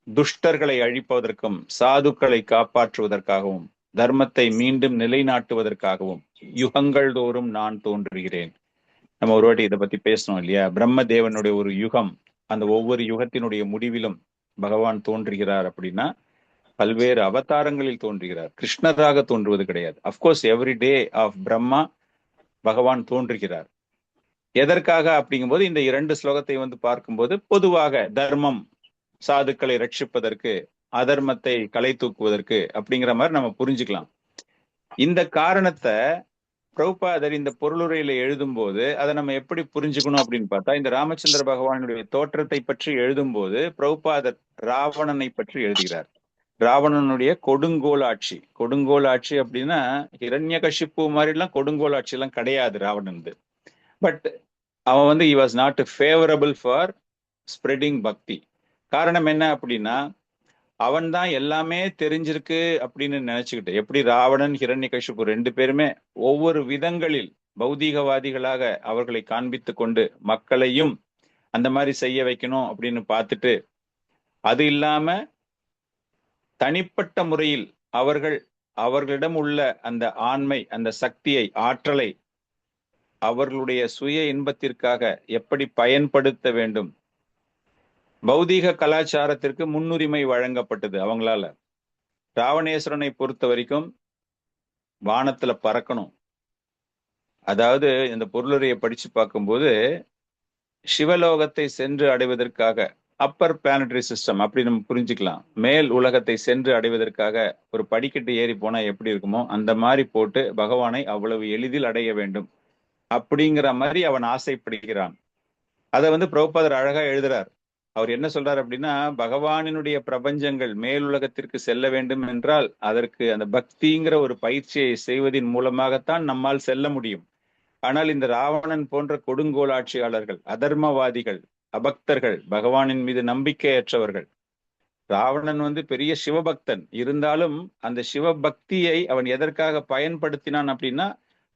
துஷ்டர்களை அழிப்பதற்கும் சாதுக்களை காப்பாற்றுவதற்காகவும் தர்மத்தை மீண்டும் நிலைநாட்டுவதற்காகவும் யுகங்கள் தோறும் நான் தோன்றுகிறேன். நம்ம ஒரு வாட்டி இதை பத்தி பேசணும் இல்லையா, பிரம்ம தேவனுடைய ஒரு யுகம், அந்த ஒவ்வொரு யுகத்தினுடைய முடிவிலும் பகவான் தோன்றுகிறார் அப்படின்னா பல்வேறு அவதாரங்களில் தோன்றுகிறார், கிருஷ்ணராக தோன்றுவது கிடையாது. Of course every day of Brahma Bhagavan தோன்றுகிறார். எதற்காக அப்படிங்கும்போது இந்த 2 ஸ்லோகத்தை பார்க்கும்போது பொதுவாக தர்மம் சாதுக்களை ரட்சிப்பதற்கு, அதர்மத்தை களை தூக்குவதற்கு அப்படிங்கிற மாதிரி நம்ம புரிஞ்சுக்கலாம். இந்த காரணத்தை பிரபுபாதர் இந்த பொருளுரையில எழுதும் போது அதை நம்ம எப்படி புரிஞ்சுக்கணும் அப்படின்னு பார்த்தா, இந்த ராமச்சந்திர பகவானுடைய தோற்றத்தை பற்றி எழுதும் போது பிரபுபாதர் ராவணனை பற்றி எழுதுகிறார். ராவணனுடைய கொடுங்கோல் ஆட்சி, கொடுங்கோல் ஆட்சி அப்படின்னா ஹிரண்யகசிப்பு மாதிரி எல்லாம் கொடுங்கோல் ஆட்சி எல்லாம் கிடையாது ராவணன். பட் அவன் he was not favorable for spreading பக்தி. காரணம் என்ன அப்படின்னா, அவன் தான் எல்லாமே தெரிஞ்சிருக்கு அப்படின்னு நினைச்சுக்கிட்டு, எப்படி ராவணன் ஹிரண்யகசிப்பு 2 பேருமே ஒவ்வொரு விதங்களில் பௌதீகவாதிகளாக அவர்களை காண்பித்து கொண்டு மக்களையும் அந்த மாதிரி செய்ய வைக்கணும் அப்படின்னு பார்த்துட்டு, அது இல்லாம தனிப்பட்ட முறையில் அவர்களிடம் உள்ள அந்த ஆண்மை, அந்த சக்தியை, ஆற்றலை அவர்களுடைய சுய இன்பத்திற்காக எப்படி பயன்படுத்த வேண்டும், பௌதீக கலாச்சாரத்திற்கு முன்னுரிமை வழங்கப்பட்டது அவங்களால. ராவணேஸ்வரனை பொறுத்த வரைக்கும் வானத்துல பறக்கணும். அதாவது இந்த பொருளுரையை படிச்சு பார்க்கும்போது சிவலோகத்தை சென்று அடைவதற்காக, அப்பர் பிளானட்டரி சிஸ்டம் அப்படி நம்ம புரிஞ்சுக்கலாம், மேல் உலகத்தை சென்று அடைவதற்காக ஒரு படிக்கட்டு ஏறி போனா எப்படி இருக்குமோ அந்த மாதிரி போட்டு பகவானை அவ்வளவு எளிதில் அடைய வேண்டும் அப்படிங்கிற மாதிரி அவன் ஆசைப்படுகிறான். அதை பிரபுபாதர் அழகா எழுதுறார். அவர் என்ன சொல்றார் அப்படின்னா, பகவானினுடைய பிரபஞ்சங்கள் மேலுலகத்திற்கு செல்ல வேண்டும் என்றால் அதற்கு அந்த பக்திங்கிற ஒரு பயிற்சியை செய்வதன் மூலமாகத்தான் நம்மால் செல்ல முடியும். ஆனால் இந்த ராவணன் போன்ற கொடுங்கோல் ஆட்சியாளர்கள், அதர்மவாதிகள், அபக்தர்கள், பகவானின் மீது நம்பிக்கையற்றவர்கள். ராவணன் பெரிய சிவபக்தன் இருந்தாலும் அந்த சிவபக்தியை அவன் எதற்காக பயன்படுத்தினான் அப்படின்னா,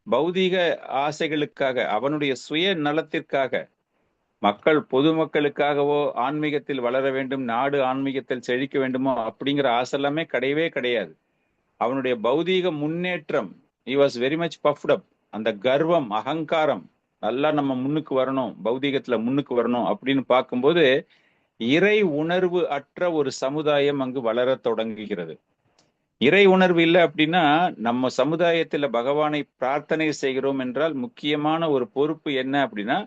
பௌதீக ஆசைகளுக்காக, அவனுடைய சுய நலத்திற்காக, மக்கள் பொதுமக்களுக்காகவோ ஆன்மீகத்தில் வளர வேண்டும், நாடு ஆன்மீகத்தில் செழிக்க வேண்டுமோ அப்படிங்கிற ஆசை எல்லாமே கிடையவே கிடையாது. அவனுடைய பௌதீக முன்னேற்றம், he was very much puffed up. அந்த கர்வம், அகங்காரம், நல்லா நம்ம முன்னுக்கு வரணும், பௌதீகத்துல முன்னுக்கு வரணும் அப்படின்னு பார்க்கும்போது இறை உணர்வு அற்ற ஒரு சமுதாயம் அங்கு வளர தொடங்குகிறது. இறை உணர்வு இல்லை அப்படின்னா நம்ம சமுதாயத்துல பகவானை பிரார்த்தனை செய்கிறோம் என்றால் முக்கியமான ஒரு பொறுப்பு என்ன அப்படின்னா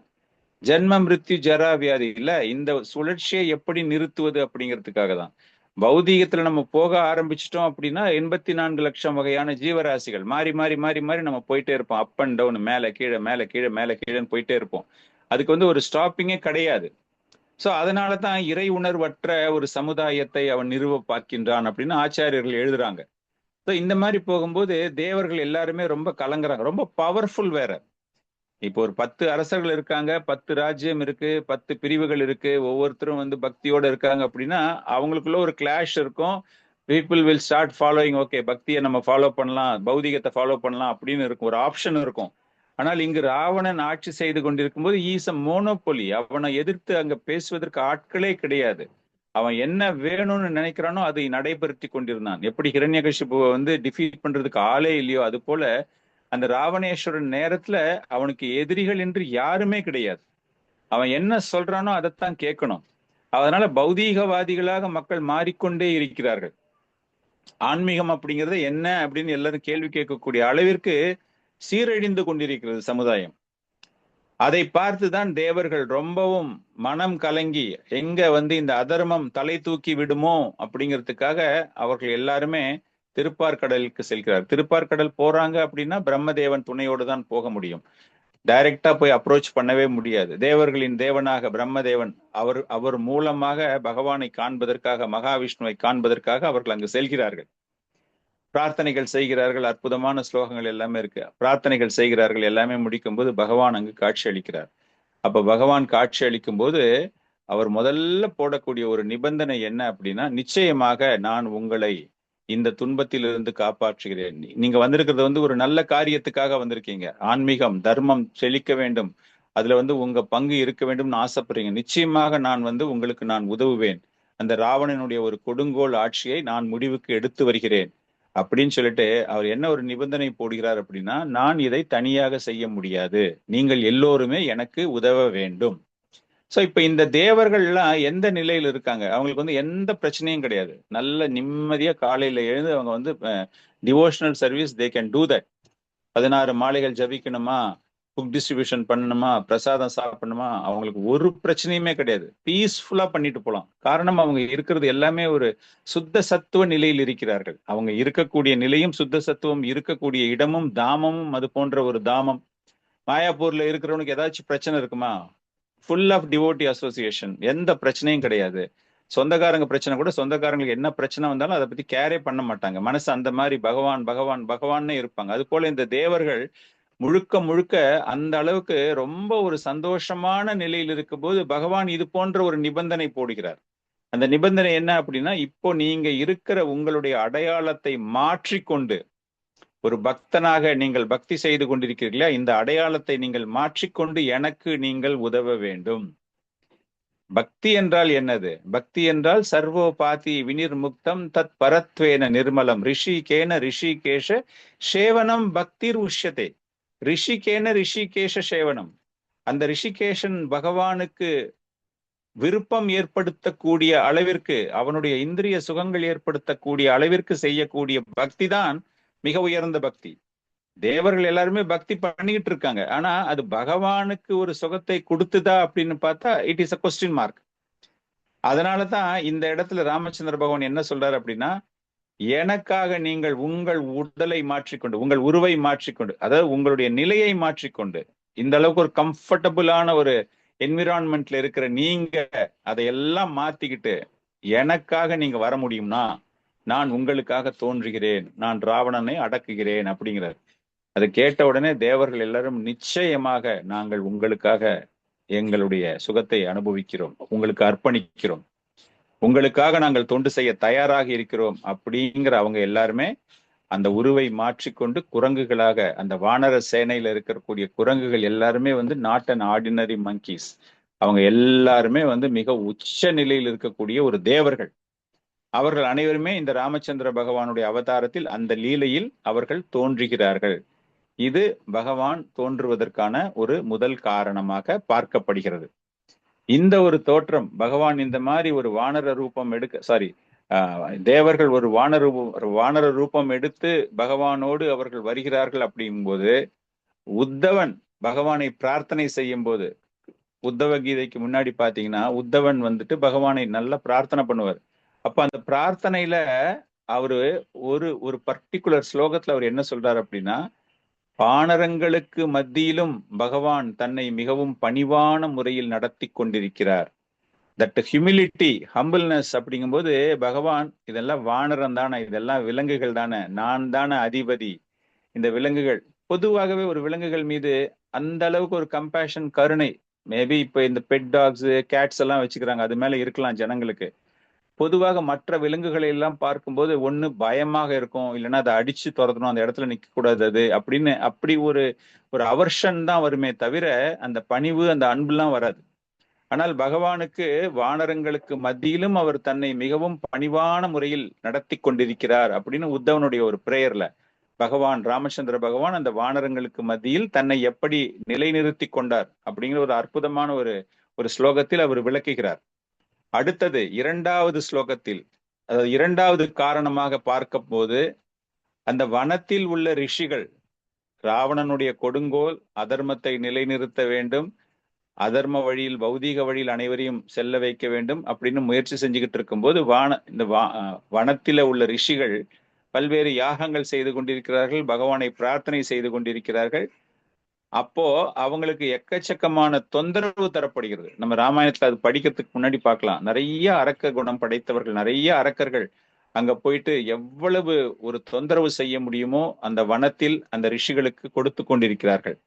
ஜென்ம மிருத்யு ஜரா வியாதி இல்ல, இந்த சுழற்சியை எப்படி நிறுத்துவது அப்படிங்கிறதுக்காக தான். பௌதீகத்துல நம்ம போக ஆரம்பிச்சிட்டோம் அப்படின்னா 84 லட்சம் வகையான ஜீவராசிகள் மாறி மாறி மாறி மாறி நம்ம போயிட்டே இருப்போம். அப் அண்ட் டவுன், மேல கீழே மேல கீழே மேல கீழேன்னு போயிட்டே இருப்போம். அதுக்கு வந்து ஒரு ஸ்டாப்பிங்கே கிடையாது. சோ அதனாலதான் இறை உணர்வற்ற ஒரு சமுதாயத்தை அவன் நிறுவ பார்க்கின்றான் அப்படின்னு ஆச்சாரியர்கள் எழுதுறாங்க. ஸோ இந்த மாதிரி போகும்போது தேவர்கள் எல்லாருமே ரொம்ப கலங்குறாங்க. ரொம்ப பவர்ஃபுல் வேற. இப்போ ஒரு 10 அரசர்கள் இருக்காங்க, 10 ராஜ்யம் இருக்கு, 10 பிரிவுகள் இருக்கு, ஒவ்வொருத்தரும் வந்து பக்தியோட இருக்காங்க அப்படின்னா அவங்களுக்குள்ள ஒரு கிளாஷ் இருக்கும். People will start following, okay பக்தியை நம்ம ஃபாலோ பண்ணலாம், பௌதிகத்தை ஃபாலோ பண்ணலாம் அப்படின்னு இருக்கும், ஒரு ஆப்ஷன் இருக்கும். ஆனால் இங்கு ராவணன் ஆட்சி செய்து கொண்டிருக்கும் போது ஈஸ் அ மோனோபொலி. அவனை எதிர்த்து அங்க பேசுவதற்கு ஆட்களே கிடையாது. அவன் என்ன வேணும்னு நினைக்கிறானோ அதை நடைபெறுத்தி கொண்டிருந்தான். எப்படி ஹிரண்யகசிபுவை வந்து டிஃபீட் பண்றதுக்கு ஆளே இல்லையோ அது போல அந்த ராவணேஸ்வரன் நேரத்துல அவனுக்கு எதிரிகள் என்று யாருமே கிடையாது. அவன் என்ன சொல்றானோ அதைத்தான் கேட்கணும். அதனால பௌதீகவாதிகளாக மக்கள் மாறிக்கொண்டே இருக்கிறார்கள். ஆன்மீகம் அப்படிங்கிறது என்ன அப்படின்னு எல்லாரும் கேள்வி கேட்கக்கூடிய அளவிற்கு சீரழிந்து கொண்டிருக்கிறது சமுதாயம். அதை பார்த்துதான் தேவர்கள் ரொம்பவும் மனம் கலங்கி எங்க வந்து இந்த அதர்மம் தலை தூக்கி விடுமோ அப்படிங்கிறதுக்காக அவர்கள் எல்லாருமே திருப்பார்கடலுக்கு செல்கிறார். திருப்பார்கடல் போறாங்க அப்படின்னா பிரம்மதேவன் துணையோடு தான் போக முடியும். டைரக்டா போய் அப்ரோச் பண்ணவே முடியாது. தேவர்களின் தேவனாக பிரம்மதேவன் அவர் மூலமாக பகவானை காண்பதற்காக, மகாவிஷ்ணுவை காண்பதற்காக அவர்கள் அங்கு செல்கிறார்கள். பிரார்த்தனைகள் செய்கிறார்கள். அற்புதமான ஸ்லோகங்கள் எல்லாமே இருக்கு. பிரார்த்தனைகள் செய்கிறார்கள். எல்லாமே முடிக்கும் போது பகவான் அங்கு காட்சி அளிக்கிறார். அப்ப பகவான் காட்சி அளிக்கும் போது அவர் முதல்ல போடக்கூடிய ஒரு நிபந்தனை என்ன அப்படின்னா, நிச்சயமாக நான் உங்களை இந்த துன்பத்திலிருந்து காப்பாற்றுகிறேன். நீங்க வந்திருக்கிறது வந்து ஒரு நல்ல காரியத்துக்காக வந்திருக்கீங்க. ஆன்மீகம், தர்மம் செழிக்க வேண்டும், அதுல வந்து உங்க பங்கு இருக்க வேண்டும்னு ஆசைப்படுறீங்க. நிச்சயமாக நான் வந்து உங்களுக்கு நான் உதவுவேன். அந்த ராவணனுடைய ஒரு கொடுங்கோல் ஆட்சியை நான் முடிவுக்கு எடுத்து வருகிறேன் அப்படின்னு சொல்லிட்டு அவர் என்ன ஒரு நிபந்தனை போடுகிறார் அப்படின்னா, நான் இதை தனியாக செய்ய முடியாது, நீங்கள் எல்லோருமே எனக்கு உதவ வேண்டும். ஸோ இப்ப இந்த தேவர்கள்லாம் எந்த நிலையில இருக்காங்க? அவங்களுக்கு வந்து எந்த பிரச்சனையும் கிடையாது. நல்ல நிம்மதியா காலையில எழுந்து அவங்க வந்து devotional service they can do that. 16 மாலைகள் ஜபிக்கணுமா, புக் டிஸ்ட்ரிபியூஷன் பண்ணணுமா, பிரசாதம் சாப்பிடணுமா, அவங்களுக்கு ஒரு பிரச்சனையுமே கிடையாது. பீஸ்ஃபுல்லா பண்ணிட்டு போகலாம். காரணம் அவங்க இருக்கிறது எல்லாமே ஒரு சுத்த சத்துவ நிலையில் இருக்கிறார்கள். அவங்க இருக்கக்கூடிய நிலையும் சுத்த சத்துவம், இருக்கக்கூடிய இடமும் தாமமும் அது போன்ற ஒரு தாமம். மாயாப்பூர்ல இருக்கிறவனுக்கு ஏதாச்சும் பிரச்சனை இருக்குமா? ஃபுல் ஆஃப் டிவோட்டி அசோசியேஷன், எந்த பிரச்சனையும் கிடையாது. சொந்தக்காரங்க பிரச்சனை கூட, சொந்தக்காரங்களுக்கு என்ன பிரச்சனை வந்தாலும் அதை பத்தி கேரே பண்ண மாட்டாங்க. மனசு அந்த மாதிரி பகவான் பகவான் பகவான்னு இருப்பாங்க. அது போல இந்த தேவர்கள் முழுக்க முழுக்க அந்த அளவுக்கு ரொம்ப ஒரு சந்தோஷமான நிலையில் இருக்கும் போது பகவான் இது போன்ற ஒரு நிபந்தனை போடுகிறார். அந்த நிபந்தனை என்ன அப்படின்னா, இப்போ நீங்க இருக்கிற உங்களுடைய அடையாளத்தை மாற்றிக்கொண்டு, ஒரு பக்தனாக நீங்கள் பக்தி செய்து கொண்டிருக்கிறீர்களா, இந்த அடையாளத்தை நீங்கள் மாற்றிக்கொண்டு எனக்கு நீங்கள் உதவ வேண்டும். பக்தி என்றால் என்னது? பக்தி என்றால் சர்வோபாதி வினிர்முக்தம் தத் பரத்வேன நிர்மலம் ரிஷிகேன ரிஷிகேஷ சேவனம் பக்திர் உஷ்யதே. ரிஷிகேன ரிஷிகேஷ சேவனம், அந்த ரிஷிகேஷன் பகவானுக்கு விருப்பம் ஏற்படுத்தக்கூடிய அளவிற்கு, அவனுடைய இந்திரிய சுகங்கள் ஏற்படுத்தக்கூடிய அளவிற்கு செய்யக்கூடிய பக்தி தான் மிக உயர்ந்த பக்தி. தேவர்கள் எல்லாருமே பக்தி பண்ணிக்கிட்டு இருக்காங்க. ஆனா அது பகவானுக்கு ஒரு சுகத்தை கொடுத்துதா அப்படின்னு பார்த்தா it is a question mark. அதனாலதான் இந்த இடத்துல ராமச்சந்திர பகவான் என்ன சொல்றாரு அப்படின்னா, எனக்காக நீங்கள் உங்கள் உடலை மாற்றிக்கொண்டு, உங்கள் உருவை மாற்றிக்கொண்டு, அதாவது உங்களுடைய நிலையை மாற்றிக்கொண்டு, இந்த அளவுக்கு ஒரு கம்ஃபர்டபுளான ஒரு என்விரான்மெண்ட்ல இருக்கிற நீங்க அதையெல்லாம் மாத்திக்கிட்டு எனக்காக நீங்க வர முடியும்னா நான் உங்களுக்காக தோன்றுகிறேன், நான் ராவணனை அடக்குகிறேன் அப்படிங்கிறார். அதை கேட்ட உடனே தேவர்கள் எல்லாரும் நிச்சயமாக நாங்கள் உங்களுக்காக எங்களுடைய சுகத்தை அனுபவிக்கிறோம், உங்களுக்கு அர்ப்பணிக்கிறோம், உங்களுக்காக நாங்கள் தொண்டு செய்ய தயாராக இருக்கிறோம் அப்படிங்கிற அவங்க எல்லாருமே அந்த உருவை மாற்றிக்கொண்டு குரங்குகளாக, அந்த வானர சேனையில இருக்கக்கூடிய குரங்குகள் எல்லாருமே வந்து நாட் அண்ட் ஆர்டினரி மங்கீஸ். அவங்க எல்லாருமே வந்து மிக உச்ச நிலையில் இருக்கக்கூடிய ஒரு தேவர்கள். அவர்கள் அனைவருமே இந்த ராமச்சந்திர பகவானுடைய அவதாரத்தில் அந்த லீலையில் அவர்கள் தோன்றுகிறார்கள். இது பகவான் தோன்றுவதற்கான ஒரு முதல் காரணமாக பார்க்கப்படுகிறது. இந்த ஒரு தோற்றம் பகவான் இந்த மாதிரி ஒரு வானர ரூபம் தேவர்கள் ஒரு வானர ரூபம் எடுத்து பகவானோடு அவர்கள் வருகிறார்கள் அப்படிங்கும்போது, உத்தவன் பகவானை பிரார்த்தனை செய்யும் போது, உத்தவ கீதைக்கு முன்னாடி பாத்தீங்கன்னா உத்தவன் வந்துட்டு பகவானை நல்லா பிரார்த்தனை பண்ணுவார். அப்ப அந்த பிரார்த்தனையில அவரு ஒரு பர்டிகுலர் ஸ்லோகத்துல அவர் என்ன சொல்றாரு அப்படின்னா, வானரங்களுக்கு மத்தியிலும் பகவான் தன்னை மிகவும் பணிவான முறையில் நடத்தி கொண்டிருக்கிறார். தட் ஹியூமிலிட்டி, ஹம்பிள்னஸ் அப்படிங்கும்போது, பகவான் இதெல்லாம் வானரம் தானே, இதெல்லாம் விலங்குகள் தானே, நான் தானே அதிபதி, இந்த விலங்குகள் பொதுவாகவே ஒரு விலங்குகள் மீது அந்த அளவுக்கு ஒரு கம்பேஷன், கருணை, மேபி இப்ப இந்த பெட் டாக்ஸ் கேட்ஸ் எல்லாம் வச்சுக்கிறாங்க, அது மேல இருக்கலாம் ஜனங்களுக்கு. பொதுவாக மற்ற விலங்குகளை எல்லாம் பார்க்கும்போது ஒண்ணு பயமாக இருக்கும், இல்லைன்னா அதை அடிச்சு துரத்தணும், அந்த இடத்துல நிக்க கூடாது அது அப்படின்னு, அப்படி ஒரு அவர்ஷன் தான் வருமே தவிர அந்த பணிவு அந்த அன்புலாம் வராது. ஆனால் பகவானுக்கு வானரங்களுக்கு மத்தியிலும் அவர் தன்னை மிகவும் பணிவான முறையில் நடத்தி கொண்டிருக்கிறார் அப்படின்னு உத்தவனுடைய ஒரு பிரேயர்ல பகவான் ராமச்சந்திர பகவான் அந்த வானரங்களுக்கு மத்தியில் தன்னை எப்படி நிலைநிறுத்தி கொண்டார் அப்படிங்கிற ஒரு அற்புதமான ஒரு ஸ்லோகத்தில் அவர் விளக்குகிறார். அடுத்தது இரண்டாவது ஸ்லோகத்தில், அதாவது இரண்டாவது காரணமாக பார்க்கும் போது, அந்த வனத்தில் உள்ள ரிஷிகள் ராவணனுடைய கொடுங்கோல் அதர்மத்தை நிலைநிறுத்த வேண்டும், அதர்ம வழியில் பௌதீக வழியில் அனைவரையும் செல்ல வைக்க வேண்டும் அப்படின்னு முயற்சி செஞ்சுக்கிட்டு இருக்கும்போது, வனத்தில உள்ள ரிஷிகள் பல்வேறு யாகங்கள் செய்து கொண்டிருக்கிறார்கள், பகவானை பிரார்த்தனை செய்து கொண்டிருக்கிறார்கள். அப்போ அவங்களுக்கு எக்கச்சக்கமான தொந்தரவு தரப்படுகிறது. நம்ம ராமாயணத்துல அது படிக்கிறதுக்கு முன்னாடி பார்க்கலாம். நிறைய அரக்க குணம் படைத்தவர்கள், நிறைய அரக்கர்கள் அங்க போயிட்டு எவ்வளவு ஒரு தொந்தரவு செய்ய முடியுமோ அந்த வனத்தில் அந்த ரிஷிகளுக்கு கொடுத்து கொண்டிருக்கிறார்கள்.